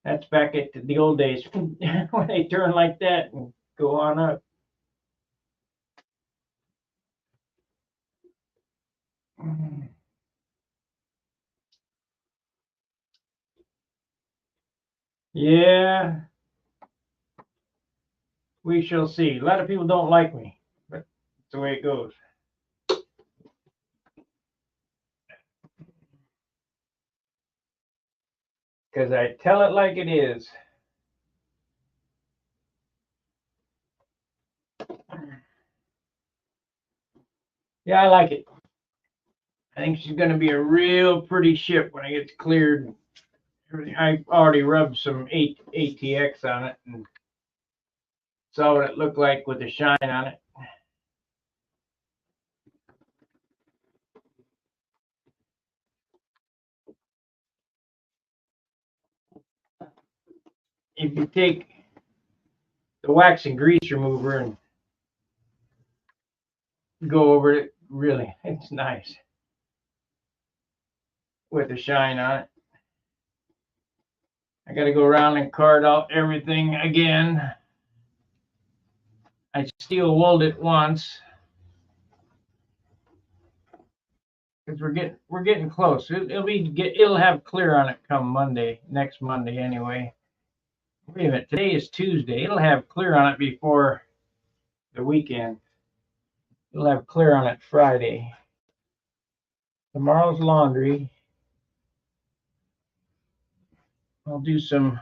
That's back at the old days when they turn like that and go on up. Yeah, we shall see. A lot of people don't like me, but it's the way it goes. Because I tell it like it is. Yeah, I like it. I think she's going to be a real pretty ship when it gets cleared. I already rubbed some ATX on it and saw what it looked like with the shine on it. If you take the wax and grease remover and go over it, really, it's nice with the shine on it. I got to go around and card out everything again. I steel wooled it once because we're getting close. It'll have clear on it come next Monday anyway. Wait a minute, today is Tuesday. It'll have clear on it before the weekend. It'll have clear on it Friday. Tomorrow's laundry. I'll do some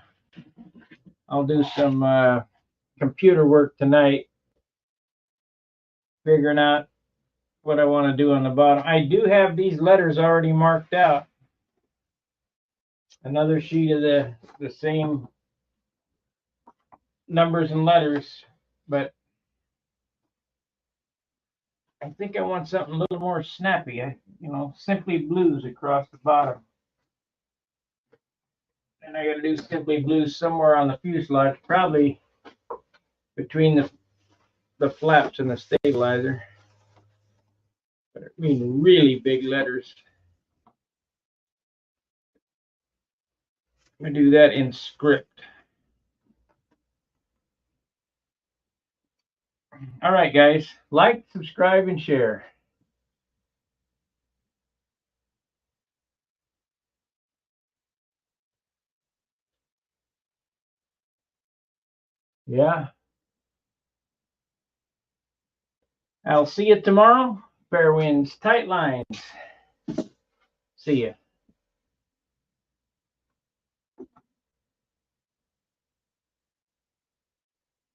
computer work tonight, figuring out what I want to do on the bottom. I do have these letters already marked out. Another sheet of the same numbers and letters, but I think I want something a little more snappy. Simply blues across the bottom. And I got to do simply blues somewhere on the fuselage, probably between the flaps and the stabilizer. But I mean really big letters. I'm going to do that in script. All right, guys. Like, subscribe, and share. Yeah. I'll see you tomorrow. Fair winds, tight lines. See ya.